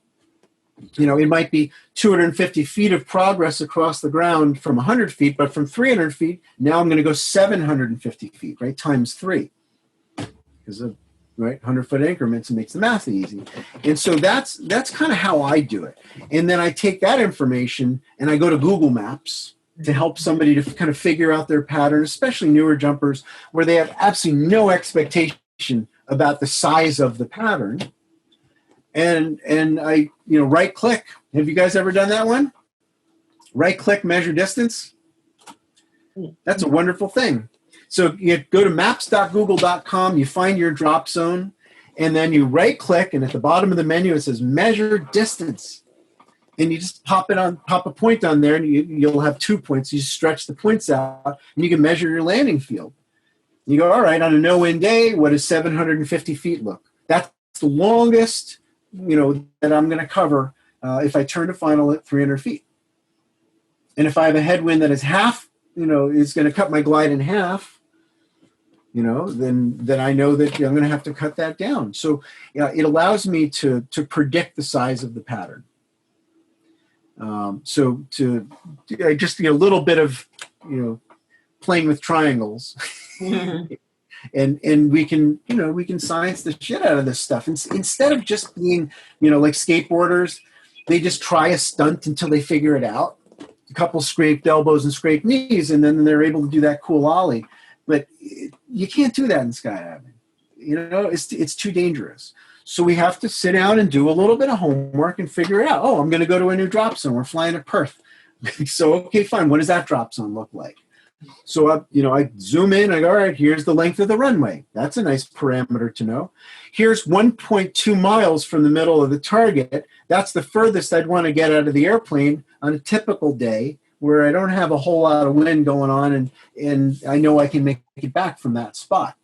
[SPEAKER 2] it might be 250 feet of progress across the ground from 100 feet, but from 300 feet, now I'm going to go 750 feet, right, times 3. Because of 100-foot increments, it makes the math easy. And so that's kind of how I do it. And then I take that information and I go to Google Maps to help somebody to kind of figure out their pattern, especially newer jumpers where they have absolutely no expectation about the size of the pattern. And I, right click. Have you guys ever done that one? Right click, measure distance. That's a wonderful thing. So you go to maps.google.com, you find your drop zone, and then you right click, and at the bottom of the menu it says measure distance. And you just pop a point on there, and you'll have 2 points. You stretch the points out, and you can measure your landing field. You go, all right, on a no-wind day, what does 750 feet look? That's the longest, that I'm going to cover if I turn to final at 300 feet. And if I have a headwind that is half, is going to cut my glide in half, then I know that I'm going to have to cut that down. So it allows me to predict the size of the pattern. So just a little bit of, playing with triangles. And we can science the shit out of this stuff. Instead of just being, like skateboarders, they just try a stunt until they figure it out. A couple scraped elbows and scraped knees, and then they're able to do that cool ollie. But you can't do that in skydiving. It's too dangerous. So we have to sit down and do a little bit of homework and figure it out. Oh, I'm going to go to a new drop zone. We're flying to Perth. So, okay, fine. What does that drop zone look like? So, I zoom in. I go, all right, here's the length of the runway. That's a nice parameter to know. Here's 1.2 miles from the middle of the target. That's the furthest I'd want to get out of the airplane on a typical day where I don't have a whole lot of wind going on, and I know I can make it back from that spot.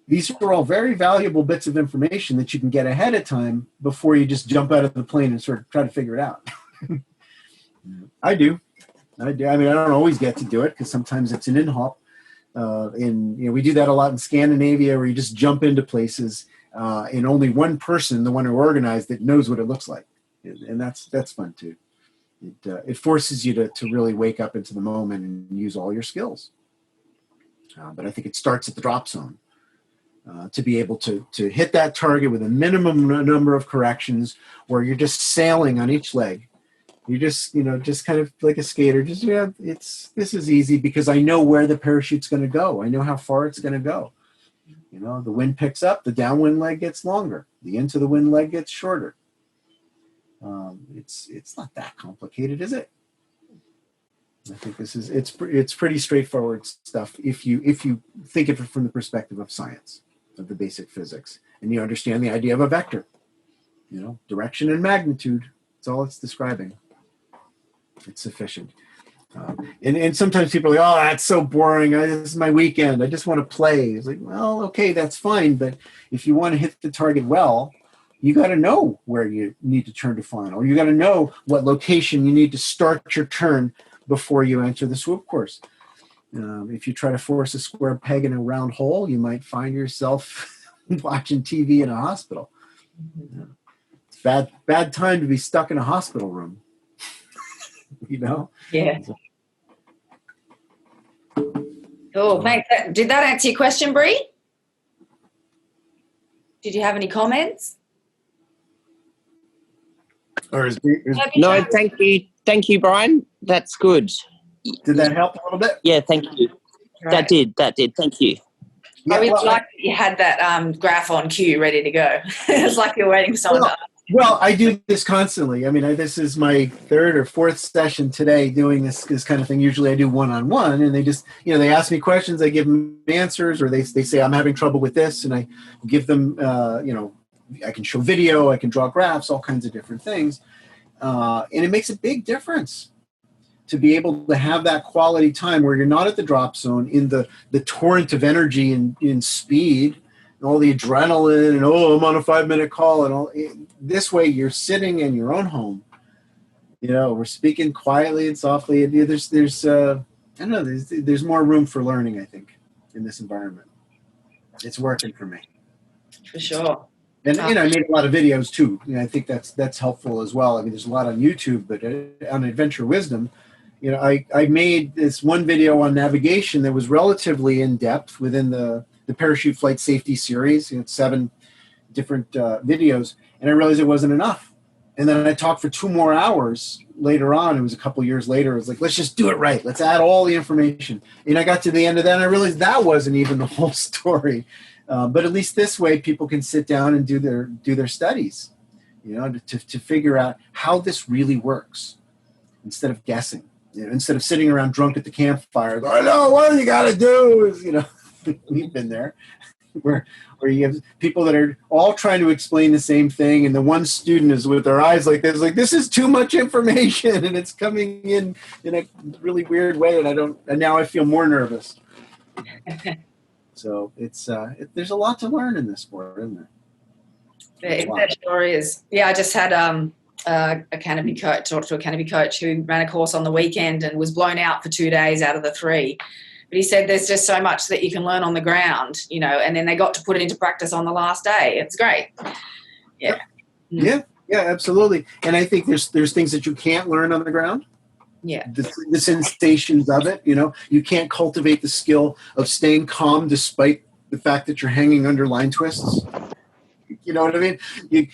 [SPEAKER 2] These are all very valuable bits of information that you can get ahead of time before you just jump out of the plane and sort of try to figure it out. I do. I mean, I don't always get to do it because sometimes it's an in-hop. We do that a lot in Scandinavia where you just jump into places and only one person, the one who organized it, knows what it looks like. And that's fun too. It forces you to really wake up into the moment and use all your skills. But I think it starts at the drop zone. To be able to hit that target with a minimum number of corrections where you're just sailing on each leg. You just kind of like a skater. This is easy because I know where the parachute's going to go. I know how far it's going to go. The wind picks up, the downwind leg gets longer, the into the wind leg gets shorter. It's not that complicated, is it? I think it's pretty straightforward stuff if you think of it from the perspective of science, of the basic physics, and you understand the idea of a vector. Direction and magnitude. That's all it's describing. It's sufficient. And sometimes people are like, oh, that's so boring. This is my weekend. I just want to play. It's like, well, okay, that's fine. But if you want to hit the target well, you got to know where you need to turn to final. You got to know what location you need to start your turn before you enter the swoop course. If you try to force a square peg in a round hole, you might find yourself watching TV in a hospital. It's bad time to be stuck in a hospital room.
[SPEAKER 1] Yeah. Cool. Thanks. Did that answer your question, Bree? Did you have any comments?
[SPEAKER 2] Or
[SPEAKER 4] No, thank you, Brian. That's good.
[SPEAKER 2] Did that help a little bit?
[SPEAKER 4] Yeah, thank you. Right. That did. Thank you.
[SPEAKER 1] I really like that you had that graph on cue ready to go. It's like you're waiting for someone to ask.
[SPEAKER 2] Well, I do this constantly. I mean, this is my third or fourth session today doing this kind of thing. Usually I do one-on-one, and they just, they ask me questions, I give them answers, or they say, I'm having trouble with this, and I give them, I can show video, I can draw graphs, all kinds of different things. And it makes a big difference to be able to have that quality time where you're not at the drop zone in the torrent of energy and in speed and all the adrenaline and, oh, I'm on a 5-minute call and all. This way you're sitting in your own home. We're speaking quietly and softly. And there's I don't know, there's more room for learning, I think, in this environment. It's working for me.
[SPEAKER 1] For sure.
[SPEAKER 2] And I made a lot of videos too. I think that's helpful as well. I mean, there's a lot on YouTube, but on Adventure Wisdom, I made this one video on navigation that was relatively in depth within the Parachute Flight Safety series. 7 different videos, and I realized it wasn't enough. And then I talked for 2 more hours later on. It was a couple years later. I was like, let's just do it right. Let's add all the information. And I got to the end of that, and I realized that wasn't even the whole story. But at least this way, people can sit down and do their studies, to figure out how this really works, instead of guessing. Instead of sitting around drunk at the campfire, going, no, what you got to do is, we've been there. Where you have people that are all trying to explain the same thing, and the one student is with their eyes like this, like, this is too much information, and it's coming in a really weird way, and now I feel more nervous. So there's a lot to learn in this sport, isn't there?
[SPEAKER 1] That sure is. Yeah, I just had a canopy coach, talked to a canopy coach who ran a course on the weekend and was blown out for 2 days out of the 3. But he said there's just so much that you can learn on the ground, and then they got to put it into practice on the last day. It's great. Yeah.
[SPEAKER 2] Yeah, absolutely. And I think there's things that you can't learn on the ground.
[SPEAKER 1] Yeah.
[SPEAKER 2] The sensations of it, you can't cultivate the skill of staying calm despite the fact that you're hanging under line twists. You know what I mean?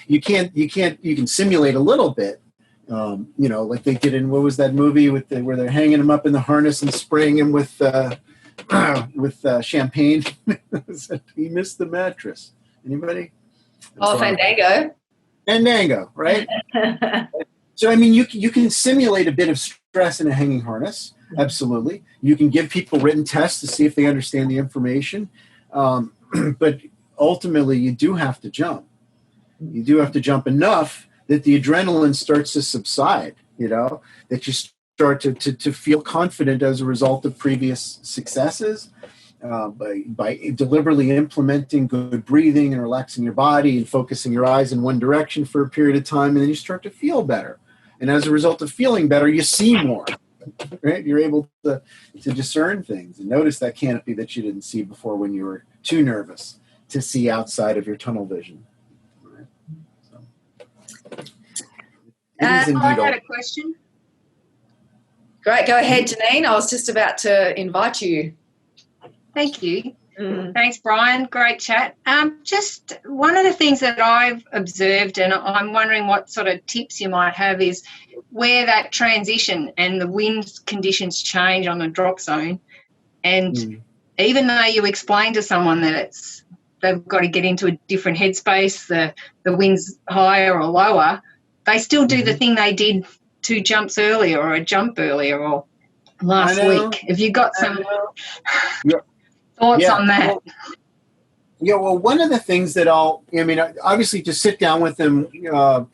[SPEAKER 2] You can simulate a little bit. Like they did in, what was that movie where they're hanging him up in the harness and spraying him with champagne? He missed the mattress. Anybody?
[SPEAKER 1] Fandango.
[SPEAKER 2] Fandango, right? So, I mean, you can simulate a bit of stress in a hanging harness. Absolutely. You can give people written tests to see if they understand the information. But ultimately, you do have to jump. You do have to jump enough that the adrenaline starts to subside, that you start to feel confident as a result of previous successes, by deliberately implementing good breathing and relaxing your body and focusing your eyes in one direction for a period of time, and then you start to feel better. And as a result of feeling better, you see more, right? You're able to discern things and notice that canopy that you didn't see before when you were too nervous to see outside of your tunnel vision.
[SPEAKER 5] I had a question.
[SPEAKER 1] Great. Go ahead, Janine. I was just about to invite you.
[SPEAKER 5] Thank you. Thanks, Brian. Great chat. Just one of the things that I've observed, and I'm wondering what sort of tips you might have, is where that transition and the wind conditions change on a drop zone. And even though you explain to someone that they've got to get into a different headspace, the wind's higher or lower, they still do the thing they did 2 jumps earlier or a jump earlier or last week. Have you got some thoughts on that?
[SPEAKER 2] Well, one of the things that obviously just sit down with them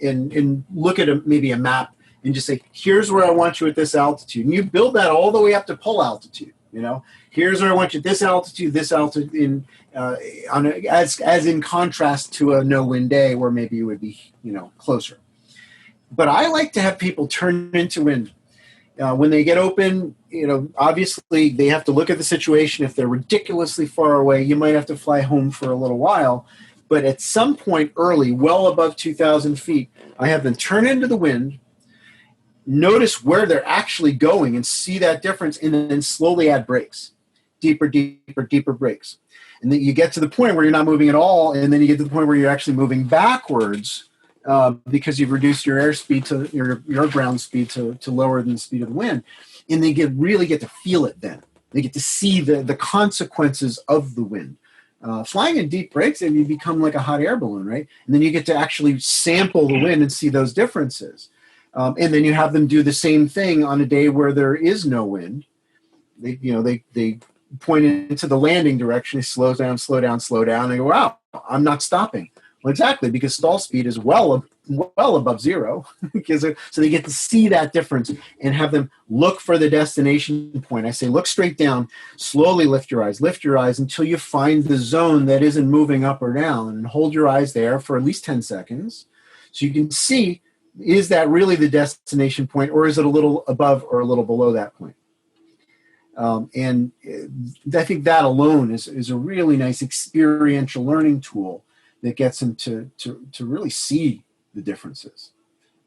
[SPEAKER 2] and look at maybe a map and just say, here's where I want you at this altitude. And you build that all the way up to pull altitude. Here's where I want you at this altitude, as in contrast to a no-wind day where maybe you would be, closer. But I like to have people turn into wind. When they get open, obviously they have to look at the situation. If they're ridiculously far away, you might have to fly home for a little while. But at some point early, well above 2,000 feet, I have them turn into the wind, notice where they're actually going and see that difference, and then slowly add brakes. Deeper, deeper, deeper brakes. And then you get to the point where you're not moving at all, and then you get to the point where you're actually moving backwards, because you've reduced your airspeed to your ground speed to lower than the speed of the wind. And they really get to feel it then. They get to see the consequences of the wind. Flying in deep brakes, and you become like a hot air balloon, right? And then you get to actually sample the wind and see those differences. And then you have them do the same thing on a day where there is no wind. They point into the landing direction. They slow down, slow down, slow down. And they go, wow, I'm not stopping. Well, exactly, because stall speed is well well above zero, because so they get to see that difference and have them look for the destination point. I say, look straight down, slowly lift your eyes until you find the zone that isn't moving up or down, and hold your eyes there for at least 10 seconds so you can see, is that really the destination point, or is it a little above or a little below that point? And I think that alone is a really nice experiential learning tool that gets them to really see the differences.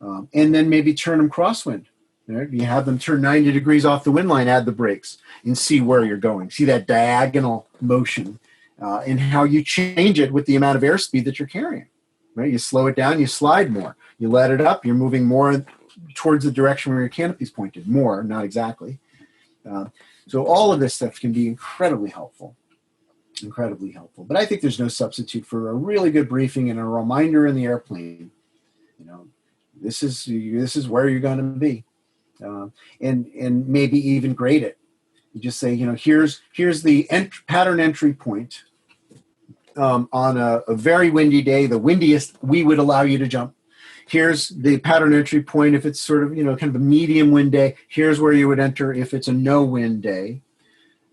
[SPEAKER 2] And then maybe turn them crosswind. Right? You have them turn 90 degrees off the wind line, add the brakes, and see where you're going. See that diagonal motion and how you change it with the amount of airspeed that you're carrying. Right? You slow it down, you slide more. You let it up, you're moving more towards the direction where your canopy's pointed. More, not exactly. So all of this stuff can be incredibly helpful. But I think there's no substitute for a really good briefing and a reminder in the airplane. This is where you're going to be, and maybe even grade it. You just say, here's the pattern entry point on a very windy day, the windiest we would allow you to jump. Here's the pattern entry point if it's sort of kind of a medium wind day. Here's where you would enter if it's a no wind day.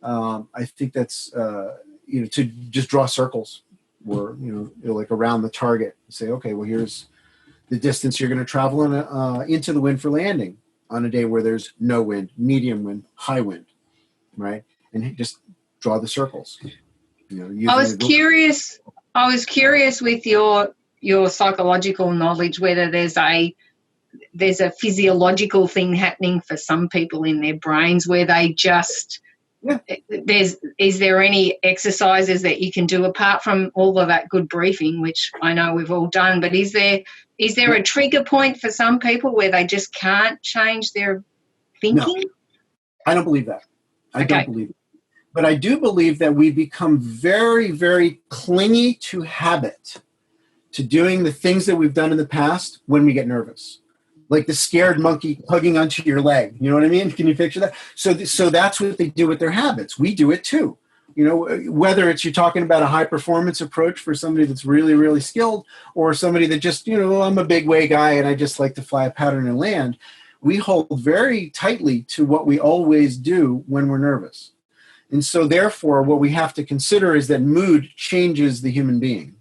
[SPEAKER 2] I think that's to just draw circles or like around the target. Say, okay, well, here's the distance you're going to travel into the wind for landing on a day where there's no wind, medium wind, high wind, right? And just draw the circles.
[SPEAKER 5] I was curious with your psychological knowledge whether there's a physiological thing happening for some people in their brains where they just is there any exercises that you can do apart from all of that good briefing, which I know we've all done, but is there a trigger point for some people where they just can't change their thinking?
[SPEAKER 2] No, I don't believe that. I don't believe it. But I do believe that we become very, very clingy to habit, to doing the things that we've done in the past when we get nervous. Like the scared monkey hugging onto your leg. You know what I mean? Can you picture that? So that's what they do with their habits. We do it too. Whether it's you're talking about a high performance approach for somebody that's really, really skilled, or somebody that just, I'm a big way guy and I just like to fly a pattern and land. We hold very tightly to what we always do when we're nervous. And so therefore, what we have to consider is that mood changes the human being.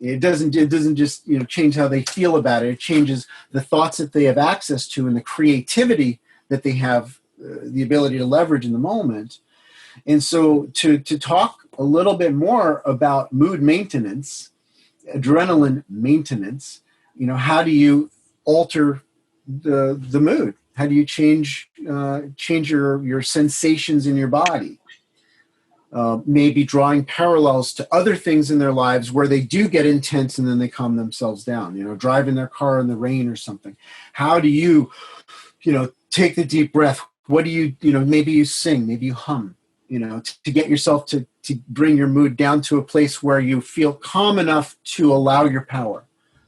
[SPEAKER 2] It doesn't just change how they feel about it. It changes the thoughts that they have access to and the creativity that they have the ability to leverage in the moment. And so to talk a little bit more about mood maintenance, adrenaline maintenance, how do you alter the mood? How do you change your sensations in your body? Maybe drawing parallels to other things in their lives where they do get intense and then they calm themselves down, driving their car in the rain or something. How do you, take the deep breath? What do you, maybe you sing, maybe you hum, to get yourself to bring your mood down to a place where you feel calm enough to allow your power,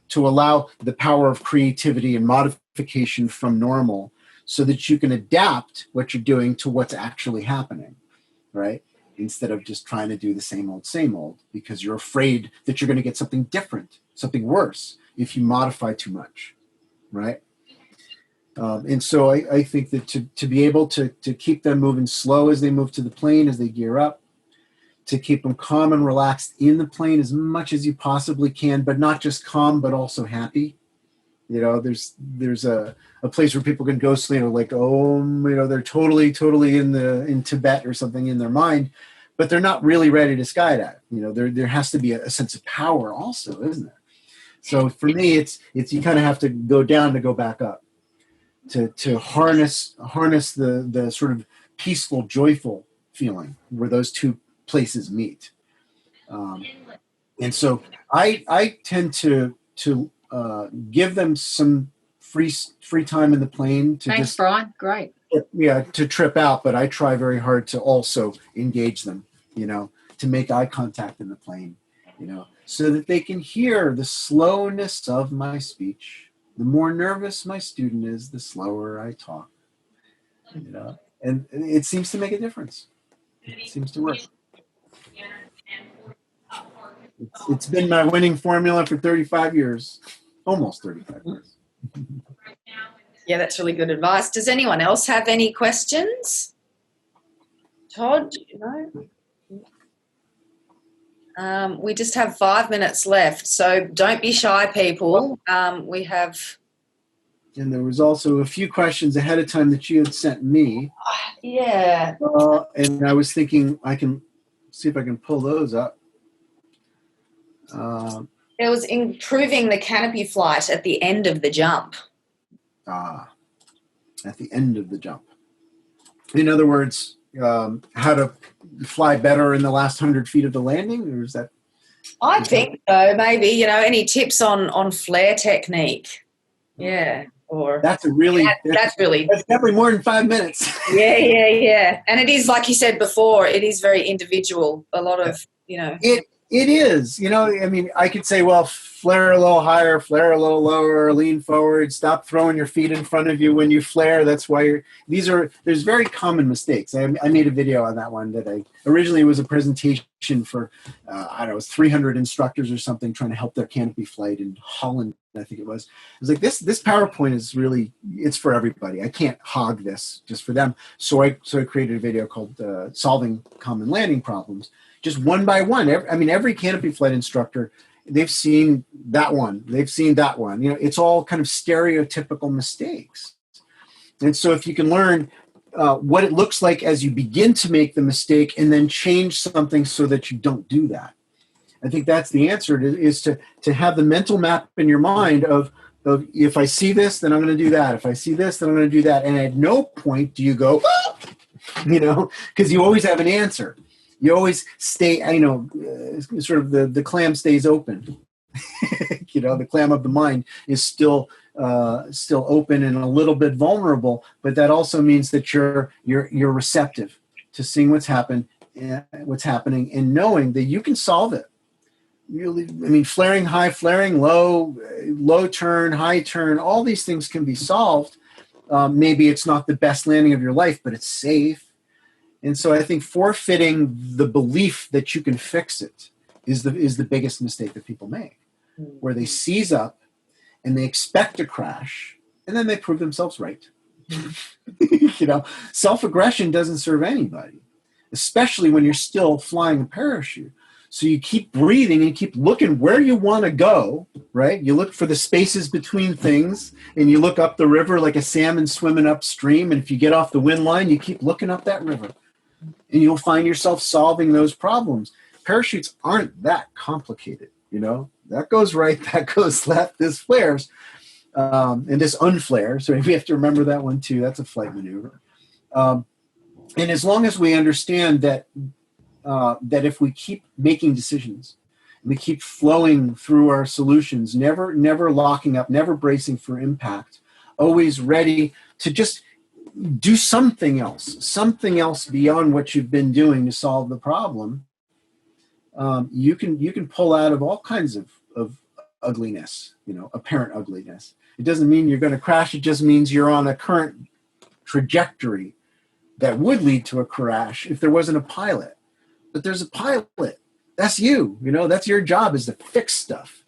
[SPEAKER 2] to allow the power of creativity and modification from normal so that you can adapt what you're doing to what's actually happening, right? Instead of just trying to do the same old, because you're afraid that you're going to get something different, something worse, if you modify too much, right? And so I think that to be able to keep them moving slow as they move to the plane, as they gear up, to keep them calm and relaxed in the plane as much as you possibly can, but not just calm, but also happy. There's a place where people can go sleep, like, they're totally in Tibet or something in their mind, but they're not really ready to skydive. There has to be a sense of power also, isn't there? So for me, it's you kind of have to go down to go back up, to harness the sort of peaceful, joyful feeling where those two places meet. And so I tend to give them some free time in the plane to
[SPEAKER 5] Thanks, Brian. Great.
[SPEAKER 2] Yeah, to trip out, but I try very hard to also engage them, to make eye contact in the plane, so that they can hear the slowness of my speech. The more nervous my student is, the slower I talk, and it seems to make a difference. It seems to work. It's been my winning formula for 35 years. almost 35 minutes.
[SPEAKER 1] Yeah, that's really good advice. Does anyone else have any questions? Todd, no? We just have 5 minutes left, so don't be shy, people. We have...
[SPEAKER 2] And there was also a few questions ahead of time that you had sent me.
[SPEAKER 1] Yeah.
[SPEAKER 2] And I was thinking I can see if I can pull those up.
[SPEAKER 1] It was improving the canopy flight at the end of the jump.
[SPEAKER 2] At the end of the jump. In other words, how to fly better in the last 100 feet of the landing, or is that?
[SPEAKER 1] I think so. Maybe, any tips on flare technique? Yeah. Or
[SPEAKER 2] that's really that's definitely more than 5 minutes.
[SPEAKER 1] Yeah. And it is, like you said before, it is very individual. A lot of,
[SPEAKER 2] It is, I mean, I could say, well, flare a little higher, flare a little lower, lean forward, stop throwing your feet in front of you when you flare. That's why there's very common mistakes. I made a video on that one that originally was a presentation for, I don't know, it was 300 instructors or something trying to help their canopy flight in Holland, I think it was. It was like, this PowerPoint is really, it's for everybody. I can't hog this just for them. So I created a video called Solving Common Landing Problems. Just one by one. Every canopy flight instructor, they've seen that one. They've seen that one. It's all kind of stereotypical mistakes. And so if you can learn what it looks like as you begin to make the mistake and then change something so that you don't do that. I think that's the answer, is to have the mental map in your mind of if I see this, then I'm going to do that. If I see this, then I'm going to do that. And at no point do you go, because you always have an answer. You always stay, sort of the clam stays open. The clam of the mind is still open and a little bit vulnerable, but that also means that you're receptive to seeing what's happening and knowing that you can solve it. Really, flaring high, flaring low, low turn, high turn, all these things can be solved. Maybe it's not the best landing of your life, but it's safe. And so I think forfeiting the belief that you can fix it is the biggest mistake that people make, where they seize up and they expect to crash, and then they prove themselves right. Self-aggression doesn't serve anybody, especially when you're still flying a parachute. So you keep breathing and keep looking where you want to go, right? You look for the spaces between things, and you look up the river like a salmon swimming upstream. And if you get off the wind line, you keep looking up that river. And you'll find yourself solving those problems. Parachutes aren't that complicated, That goes right, that goes left, this flares, and this unflares. So we have to remember that one too. That's a flight maneuver. And as long as we understand that if we keep making decisions, we keep flowing through our solutions, never locking up, never bracing for impact, always ready to just do something else beyond what you've been doing to solve the problem, you can pull out of all kinds of ugliness, apparent ugliness. It doesn't mean you're going to crash. It just means you're on a current trajectory that would lead to a crash if there wasn't a pilot. But there's a pilot. That's you. That's your job, is to fix stuff.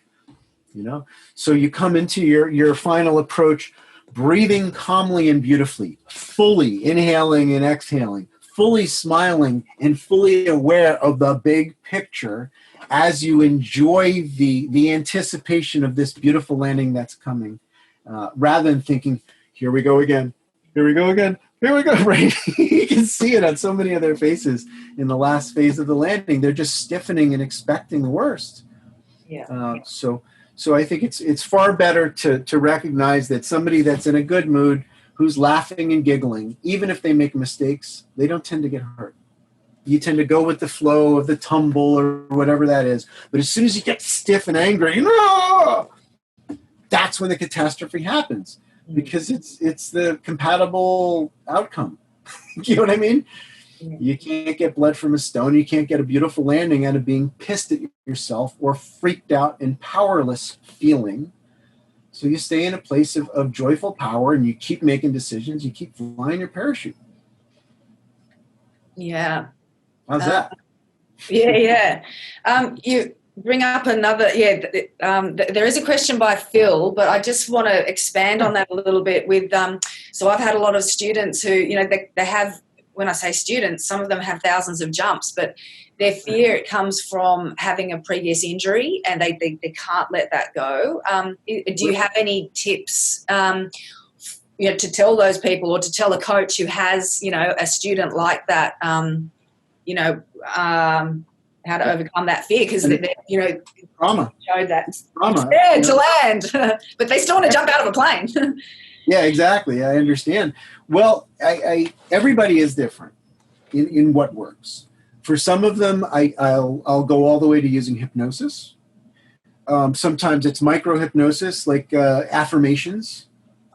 [SPEAKER 2] So you come into your final approach breathing calmly and beautifully, fully inhaling and exhaling, fully smiling and fully aware of the big picture as you enjoy the anticipation of this beautiful landing that's coming, rather than thinking, here we go again, right? You can see it on so many of their faces in the last phase of the landing. They're just stiffening and expecting the worst.
[SPEAKER 1] Yeah.
[SPEAKER 2] So I think it's far better to recognize that somebody that's in a good mood, who's laughing and giggling, even if they make mistakes, they don't tend to get hurt. You tend to go with the flow of the tumble or whatever that is. But as soon as you get stiff and angry, that's when the catastrophe happens, because it's the compatible outcome. You know what I mean? You can't get blood from a stone. You can't get a beautiful landing out of being pissed at yourself or freaked out and powerless feeling. So you stay in a place of joyful power, and you keep making decisions. You keep flying your parachute.
[SPEAKER 1] Yeah.
[SPEAKER 2] How's that?
[SPEAKER 1] Yeah. bring up another, there is a question by Phil, but I just want to expand on that a little bit with, so I've had a lot of students who, they have, when I say students, some of them have thousands of jumps, but their fear comes from having a previous injury and they can't let that go. Do you have any tips, to tell those people or to tell a coach who has, a student like that, how to overcome that fear, because
[SPEAKER 2] trauma
[SPEAKER 1] showed that
[SPEAKER 2] trauma
[SPEAKER 1] to land, but they still want to jump out of a plane.
[SPEAKER 2] Yeah, exactly. I understand. Well, everybody is different in what works. For some of them, I'll go all the way to using hypnosis. Sometimes it's micro hypnosis, like affirmations.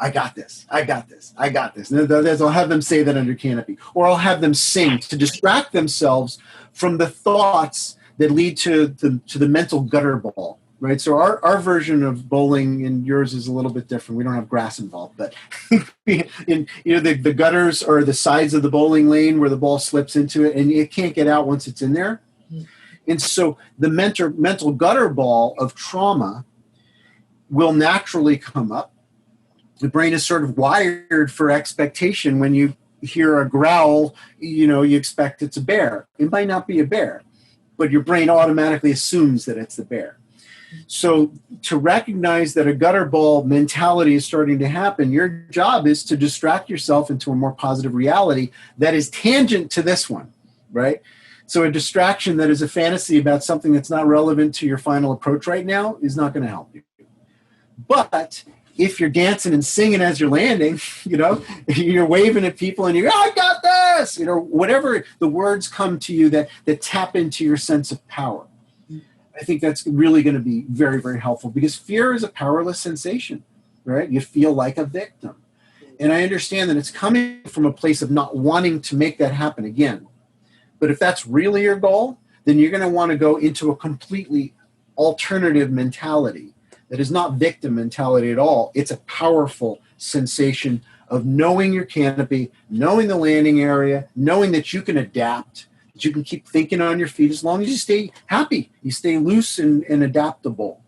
[SPEAKER 2] I got this. I got this. I got this. And I'll have them say that under canopy, or I'll have them sing to distract themselves from the thoughts that lead to the mental gutter ball, right? So our version of bowling and yours is a little bit different. We don't have grass involved, but the gutters are the sides of the bowling lane where the ball slips into it and it can't get out once it's in there. And so the mental gutter ball of trauma will naturally come up. The brain is sort of wired for expectation. When you hear a growl, you expect it's a bear. It might not be a bear, but your brain automatically assumes that it's the bear. So to recognize that a gutter ball mentality is starting to happen, your job is to distract yourself into a more positive reality that is tangent to this one, right? So a distraction that is a fantasy about something that's not relevant to your final approach right now is not going to help you. But if you're dancing and singing as you're landing, you're waving at people and you're, I got this, whatever the words come to you that tap into your sense of power. I think that's really going to be very, very helpful, because fear is a powerless sensation, right? You feel like a victim. And I understand that it's coming from a place of not wanting to make that happen again. But if that's really your goal, then you're going to want to go into a completely alternative mentality that is not victim mentality at all. It's a powerful sensation of knowing your canopy, knowing the landing area, knowing that you can adapt, that you can keep thinking on your feet as long as you stay happy, you stay loose and adaptable.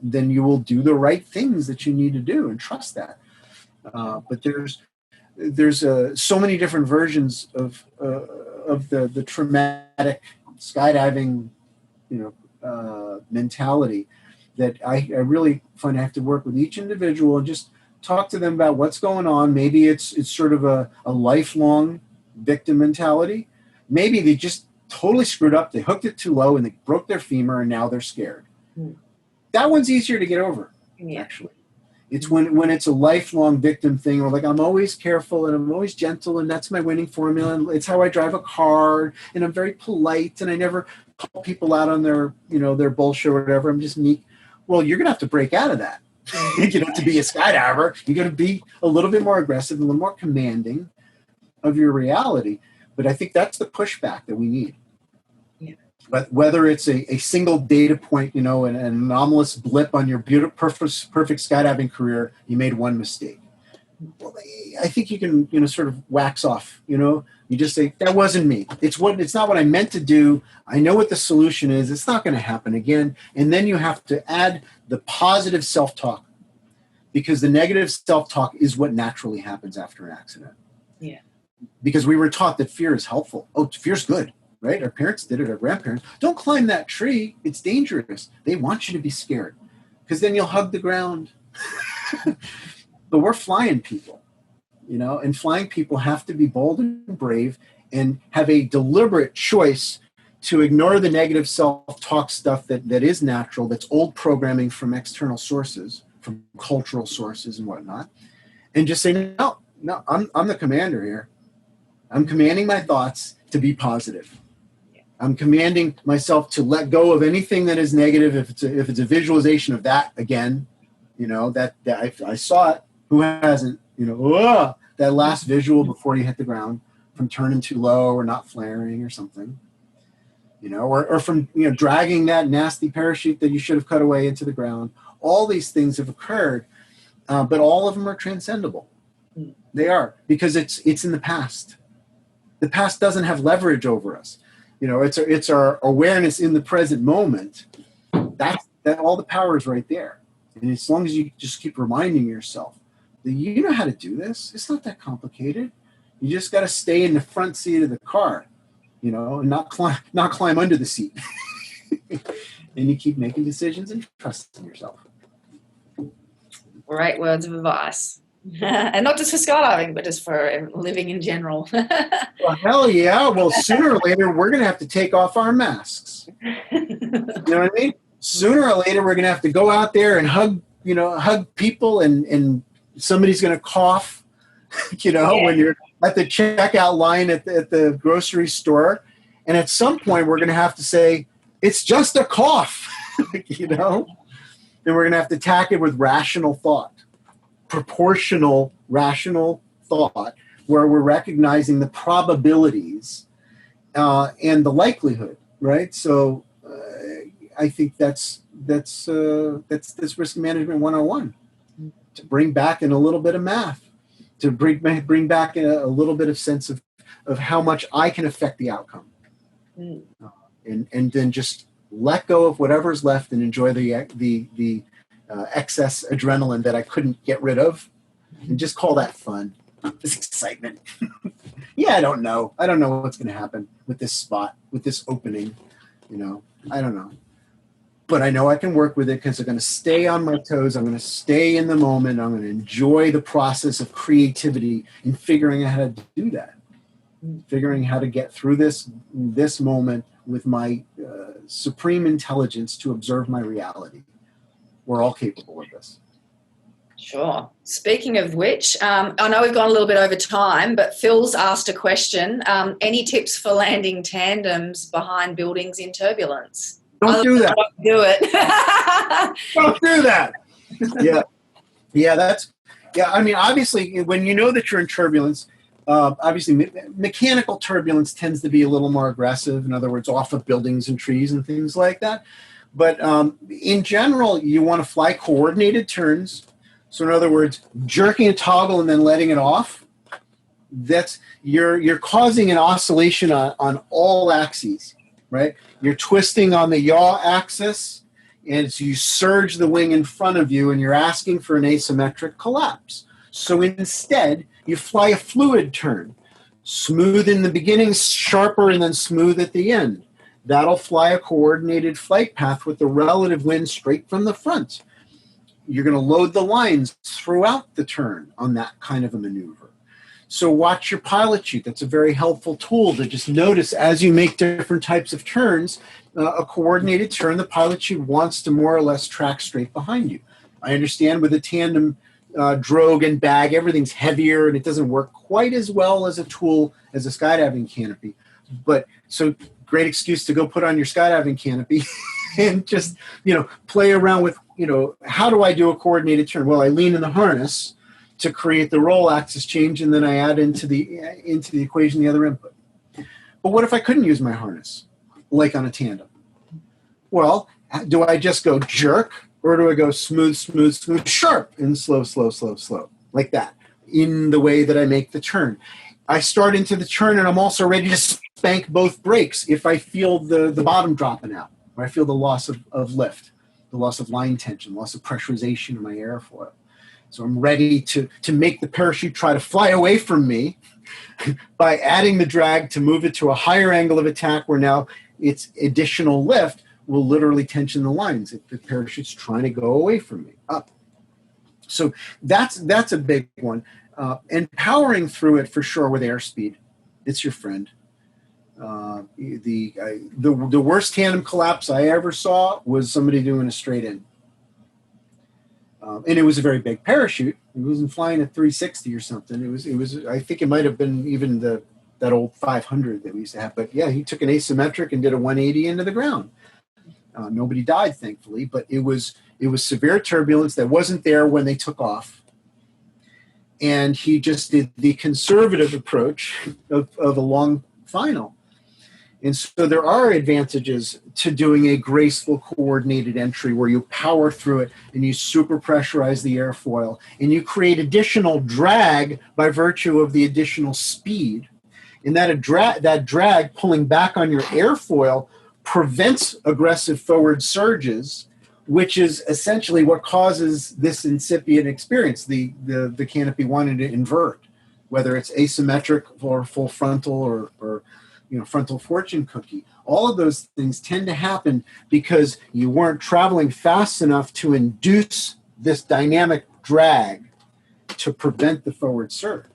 [SPEAKER 2] Then you will do the right things that you need to do, and trust that. But there's so many different versions of the traumatic skydiving, mentality, that I really find I have to work with each individual and just talk to them about what's going on. Maybe it's sort of a lifelong victim mentality. Maybe they just totally screwed up. They hooked it too low and they broke their femur and now they're scared. That one's easier to get over, actually. It's when it's a lifelong victim thing, or like, I'm always careful and I'm always gentle and that's my winning formula and it's how I drive a car and I'm very polite and I never call people out on their bullshit or whatever. I'm just meek. Well, you're going to have to break out of that. To be a skydiver, you're going to be a little bit more aggressive, a little more commanding of your reality. But I think that's the pushback that we need. Yeah. But whether it's a single data point, an anomalous blip on your beautiful, perfect skydiving career, you made one mistake. Well, I think you can, sort of wax off, You just say, that wasn't me. It's not what I meant to do. I know what the solution is. It's not going to happen again. And then you have to add the positive self-talk, because the negative self-talk is what naturally happens after an accident.
[SPEAKER 1] Yeah.
[SPEAKER 2] Because we were taught that fear is helpful. Oh, fear's good, right? Our parents did it, our grandparents. Don't climb that tree. It's dangerous. They want you to be scared, because then you'll hug the ground. But we're flying people, and flying people have to be bold and brave and have a deliberate choice to ignore the negative self-talk stuff that is natural, that's old programming from external sources, from cultural sources and whatnot, and just say, no, I'm the commander here. I'm commanding my thoughts to be positive. I'm commanding myself to let go of anything that is negative. If it's a visualization of that, again, that I saw it. Who hasn't, that last visual before you hit the ground, from turning too low or not flaring or something, or from, dragging that nasty parachute that you should have cut away into the ground. All these things have occurred, but all of them are transcendable. They are, because it's in the past. The past doesn't have leverage over us. It's our awareness in the present moment. That all the power is right there. And as long as you just keep reminding yourself that you know how to do this, it's not that complicated. You just got to stay in the front seat of the car, and not climb under the seat. And you keep making decisions and trusting yourself.
[SPEAKER 1] Great words of advice. And not just for skydiving, but just for living in general.
[SPEAKER 2] Well, hell yeah. Well, sooner or later, we're going to have to take off our masks. You know what I mean? Sooner or later, we're going to have to go out there and hug people, and somebody's going to cough, when you're at the checkout line at the grocery store. And at some point, we're going to have to say, it's just a cough, And we're going to have to attack it with rational thought, proportional, rational thought, where we're recognizing the probabilities and the likelihood, right? So I think that's risk management 101, to bring back in a little bit of math, to bring back in a little bit of sense of how much I can affect the outcome. And then just let go of whatever's left and enjoy the excess adrenaline that I couldn't get rid of, and just call that fun. This excitement. Yeah, I don't know what's going to happen with this spot, with this opening. I don't know. But I know I can work with it because I'm going to stay on my toes. I'm going to stay in the moment. I'm going to enjoy the process of creativity and figuring out how to do that. Figuring how to get through this moment with my supreme intelligence to observe my reality. We're all capable of this.
[SPEAKER 1] Sure. Speaking of which, I know we've gone a little bit over time, but Phil's asked a question. Any tips for landing tandems behind buildings in turbulence?
[SPEAKER 2] Don't do that.
[SPEAKER 1] Do it.
[SPEAKER 2] Don't do that. Yeah. I mean, obviously, when you know that you're in turbulence, obviously mechanical turbulence tends to be a little more aggressive. In other words, off of buildings and trees and things like that. But in general, you want to fly coordinated turns. So in other words, jerking a toggle and then letting it off. That's you're causing an oscillation on all axes, right? You're twisting on the yaw axis, and so you surge the wing in front of you, and you're asking for an asymmetric collapse. So instead, you fly a fluid turn, smooth in the beginning, sharper, and then smooth at the end. That'll fly a coordinated flight path with the relative wind straight from the front. You're going to load the lines throughout the turn on that kind of a maneuver. So watch your pilot sheet. That's a very helpful tool to just notice as you make different types of turns, a coordinated turn, the pilot sheet wants to more or less track straight behind you. I understand with a tandem drogue and bag, everything's heavier and it doesn't work quite as well as a tool as a skydiving canopy. But so great excuse to go put on your skydiving canopy and just, play around with, how do I do a coordinated turn? Well, I lean in the harness to create the roll axis change, and then I add into the equation the other input. But what if I couldn't use my harness, like on a tandem? Well, do I just go jerk, or do I go smooth, smooth, smooth, sharp, and slow, slow, slow, slow, like that, in the way that I make the turn? I start into the turn, and I'm also ready to spank both brakes if I feel the bottom dropping out, or I feel the loss of lift, the loss of line tension, loss of pressurization in my airfoil. So I'm ready to make the parachute try to fly away from me by adding the drag to move it to a higher angle of attack, where now its additional lift will literally tension the lines if the parachute's trying to go away from me, up. So that's a big one. And powering through it for sure with airspeed. It's your friend. The worst tandem collapse I ever saw was somebody doing a straight in. And it was a very big parachute. It wasn't flying at 360 or something. It was. I think it might have been even that old 500 that we used to have. But yeah, he took an asymmetric and did a 180 into the ground. Nobody died, thankfully, but it was severe turbulence that wasn't there when they took off. And he just did the conservative approach of a long final. And so there are advantages to doing a graceful coordinated entry where you power through it and you super pressurize the airfoil and you create additional drag by virtue of the additional speed. and that drag pulling back on your airfoil prevents aggressive forward surges, which is essentially what causes this incipient experience, the canopy wanting to invert, whether it's asymmetric or full frontal or frontal fortune cookie. All of those things tend to happen because you weren't traveling fast enough to induce this dynamic drag to prevent the forward surge.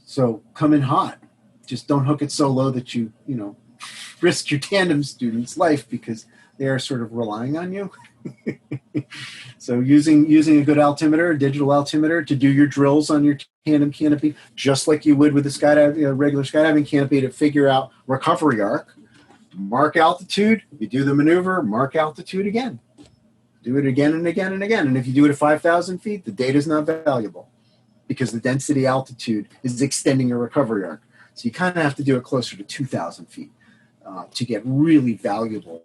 [SPEAKER 2] So come in hot. Just don't hook it so low that you risk your tandem student's life because they are sort of relying on you. So using a good altimeter, a digital altimeter, to do your drills on your tandem canopy, just like you would with the regular skydiving canopy, to figure out recovery arc, mark altitude, you do the maneuver, mark altitude again. Do it again and again and again. And if you do it at 5,000 feet, the data is not valuable because the density altitude is extending your recovery arc. So you kind of have to do it closer to 2,000 feet to get really valuable,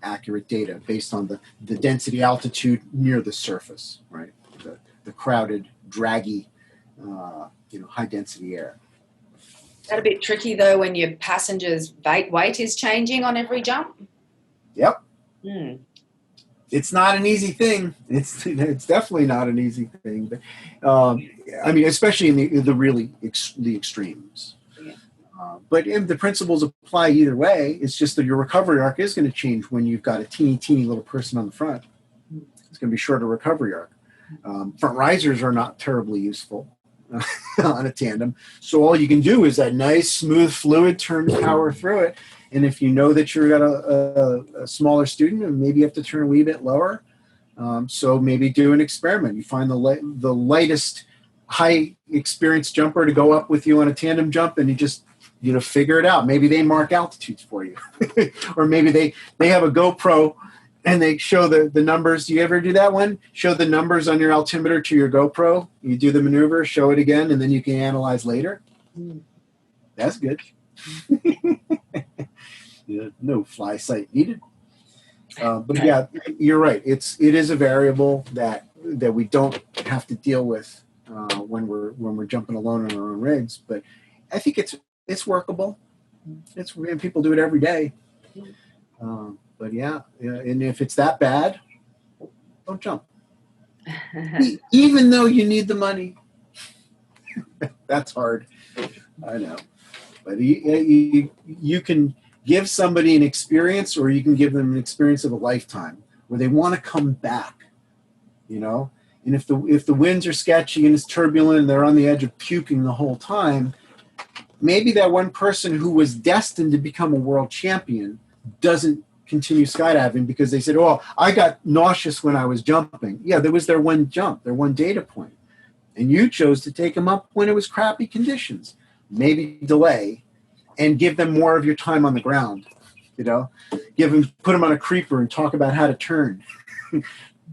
[SPEAKER 2] accurate data based on the density altitude near the surface, right? The crowded, draggy, high density air.
[SPEAKER 1] That a bit tricky though when your passenger's weight is changing on every jump?
[SPEAKER 2] Yep.
[SPEAKER 1] Mm.
[SPEAKER 2] It's not an easy thing. It's definitely not an easy thing. But especially in the extremes.
[SPEAKER 1] Yeah.
[SPEAKER 2] But the principles apply either way. It's just that your recovery arc is going to change when you've got a teeny little person on the front. It's going to be shorter recovery arc. Front risers are not terribly useful on a tandem. So all you can do is that nice, smooth fluid, turn power through it. And if you know that you've got a smaller student, and maybe you have to turn a wee bit lower, so maybe do an experiment. You find the lightest high experienced jumper to go up with you on a tandem jump, and you just figure it out. Maybe they mark altitudes for you, or maybe they have a GoPro and they show the numbers. Do you ever do that one? Show the numbers on your altimeter to your GoPro. You do the maneuver, show it again, and then you can analyze later. That's good. No fly sight needed. But yeah, you're right. It is a variable that we don't have to deal with when we're jumping alone on our own rigs. But I think it's workable. And people do it every day. But yeah, and if it's that bad, don't jump. Even though you need the money. That's hard. I know. But you can give somebody an experience, or you can give them an experience of a lifetime where they want to come back, And if the winds are sketchy and it's turbulent and they're on the edge of puking the whole time, maybe that one person who was destined to become a world champion doesn't continue skydiving because they said, "Oh, I got nauseous when I was jumping." Yeah, there was their one jump, their one data point. And you chose to take them up when it was crappy conditions. Maybe delay and give them more of your time on the ground, put them on a creeper and talk about how to turn,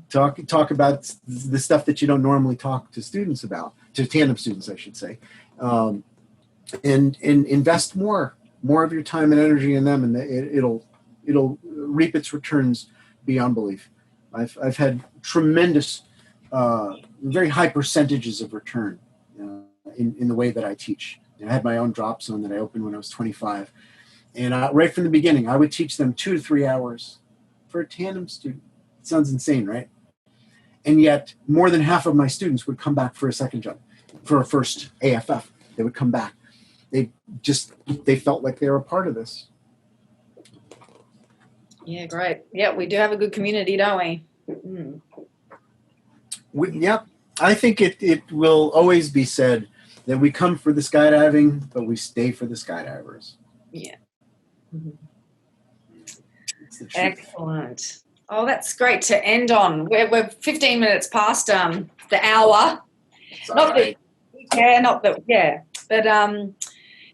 [SPEAKER 2] talk about the stuff that you don't normally talk to students about, to tandem students, I should say, and invest more of your time and energy in them, and it'll reap its returns beyond belief. I've had tremendous, very high percentages of return in the way that I teach. I had my own drop zone that I opened when I was 25. And right from the beginning, I would teach them 2 to 3 hours for a tandem student. It sounds insane, right? And yet more than half of my students would come back for a second jump, for a first AFF. They would come back. They felt like they were a part of this.
[SPEAKER 1] Yeah, great. Yeah, we do have a good community, don't we? Mm.
[SPEAKER 2] Yeah, I think it will always be said that we come for the skydiving, but we stay for the skydivers.
[SPEAKER 1] Yeah. Mm-hmm. Excellent. Oh, that's great to end on. We're 15 minutes past the hour. But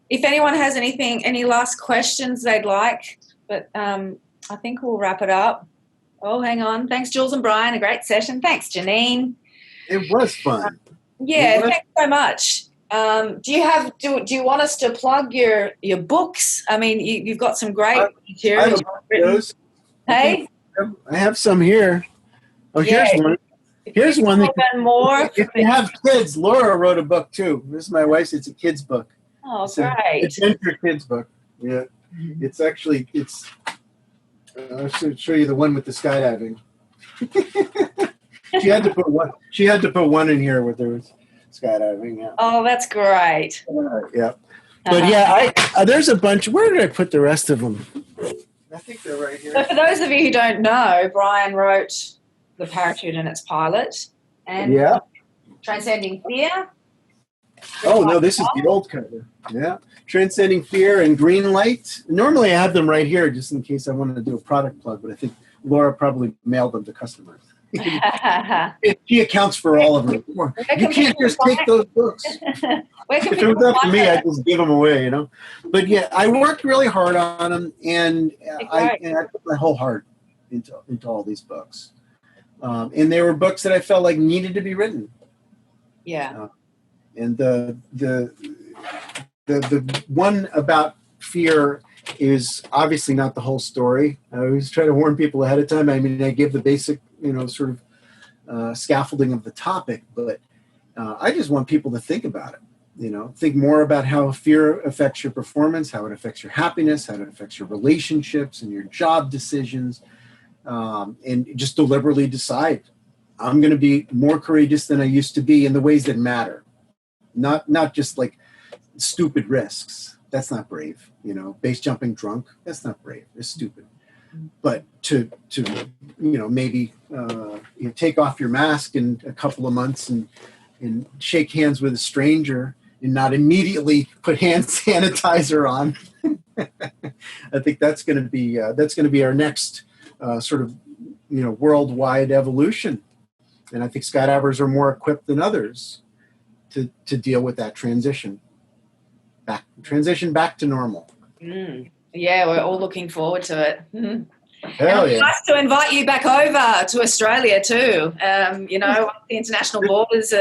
[SPEAKER 1] if anyone has any last questions they'd like, but I think we'll wrap it up. Oh, hang on. Thanks, Jules and Brian. A great session. Thanks, Janine.
[SPEAKER 2] It was fun.
[SPEAKER 1] Thanks so much. Do you want us to plug your books? I mean, you've got some great material. Hey,
[SPEAKER 2] I have some here. Oh, here's one. Here's one. If you have kids, Laura wrote a book too. This is my wife's. It's a kid's book.
[SPEAKER 1] Oh,
[SPEAKER 2] It's an
[SPEAKER 1] great.
[SPEAKER 2] adventure kids book. Yeah, it's actually I should show you the one with the skydiving. She had to put one. She had to put one in here with her skydiving. Yeah.
[SPEAKER 1] Oh, that's great.
[SPEAKER 2] Yeah. But yeah, there's a bunch. Where did I put the rest of them? I think they're right here.
[SPEAKER 1] So for those of you who don't know, Brian wrote The Parachute and Its Pilot and Transcending Fear.
[SPEAKER 2] Oh, no, this is the old cover. Yeah. Transcending Fear and Green Light. Normally I have them right here just in case I wanted to do a product plug, but I think Laura probably mailed them to customers. She accounts for all of them. You can't just take those books. If it was up to me, I'd just give them away, you know. But yeah, I worked really hard on them, and I put my whole heart into all these books. And they were books that I felt like needed to be written.
[SPEAKER 1] Yeah.
[SPEAKER 2] And the one about fear is obviously not the whole story. I always try to warn people ahead of time. I mean, I give the basic, sort of scaffolding of the topic, but I just want people to think about it. Think more about how fear affects your performance, how it affects your happiness, how it affects your relationships and your job decisions, and just deliberately decide, I'm going to be more courageous than I used to be in the ways that matter. Not just like stupid risks. That's not brave. Base jumping drunk. That's not brave. It's stupid. But to maybe take off your mask in a couple of months and shake hands with a stranger and not immediately put hand sanitizer on. I think that's going to be our next sort of worldwide evolution. And I think skydivers are more equipped than others to deal with that transition back to normal.
[SPEAKER 1] Yeah, we're all looking forward to it.
[SPEAKER 2] Hell yeah.
[SPEAKER 1] I'd like to invite you back over to Australia too. The international borders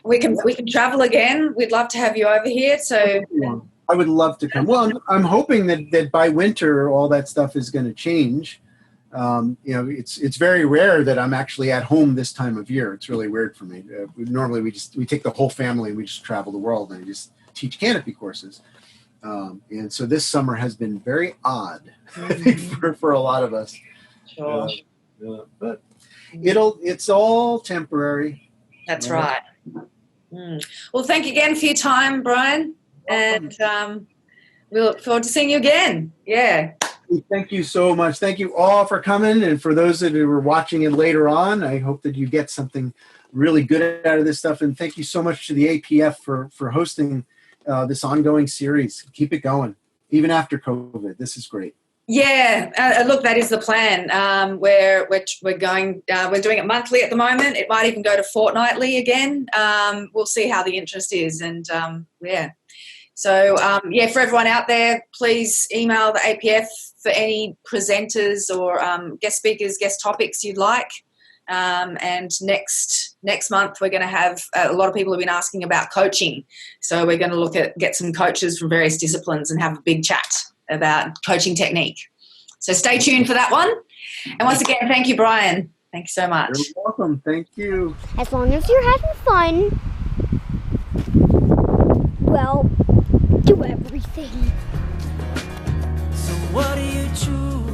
[SPEAKER 1] we can travel again. We'd love to have you over here. So
[SPEAKER 2] I would love to come. Well, I'm hoping that by winter all that stuff is going to change. It's very rare that I'm actually at home this time of year. It's really weird for me. Normally we take the whole family and we just travel the world and just teach canopy courses. And so this summer has been very odd for a lot of us.
[SPEAKER 1] Sure.
[SPEAKER 2] But it's all temporary.
[SPEAKER 1] That's right. Well, thank you again for your time, Brian. And we look forward to seeing you again. Yeah.
[SPEAKER 2] Thank you so much. Thank you all for coming. And for those that are watching it later on, I hope that you get something really good out of this stuff. And thank you so much to the APF for hosting this ongoing series. Keep it going, even after COVID. This is great.
[SPEAKER 1] Yeah, look, that is the plan. We're doing it monthly at the moment. It might even go to fortnightly again. We'll see how the interest is, and yeah. So for everyone out there, please email the APF for any presenters or guest speakers, guest topics you'd like. And next month we're going to have a lot of people have been asking about coaching. So we're going to get some coaches from various disciplines and have a big chat about coaching technique. So stay tuned for that one. And once again, thank you, Brian. Thank you so much.
[SPEAKER 2] You're welcome. Thank you.
[SPEAKER 6] As long as you're having fun, well, do everything.
[SPEAKER 7] So what do you choose?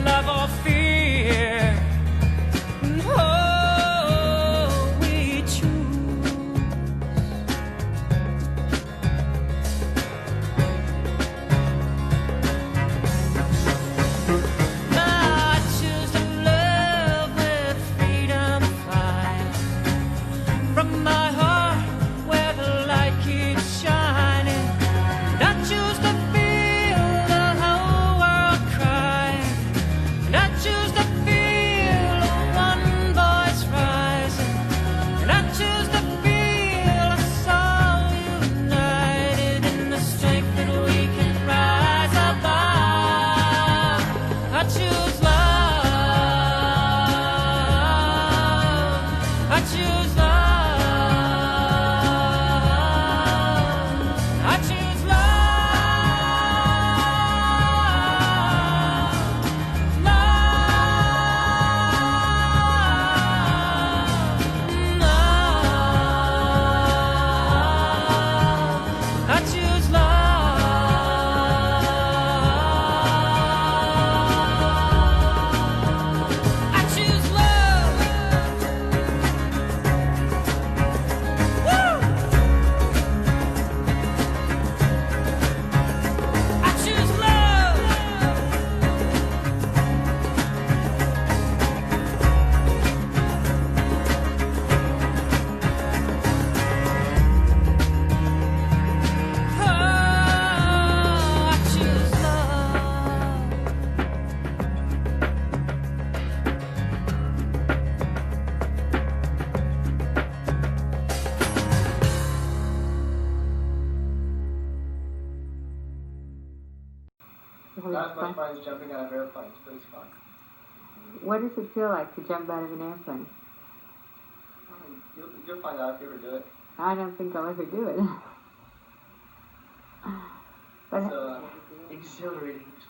[SPEAKER 7] Love or fear? Oh, we choose. I choose to love with freedom fire from my heart where the light
[SPEAKER 8] Not as much fun as jumping out of airplanes, but it's fun.
[SPEAKER 9] What does it feel like to jump out of an airplane?
[SPEAKER 8] You'll find out if you ever do it.
[SPEAKER 9] I don't think I'll ever do it.
[SPEAKER 8] It's exhilarating. It's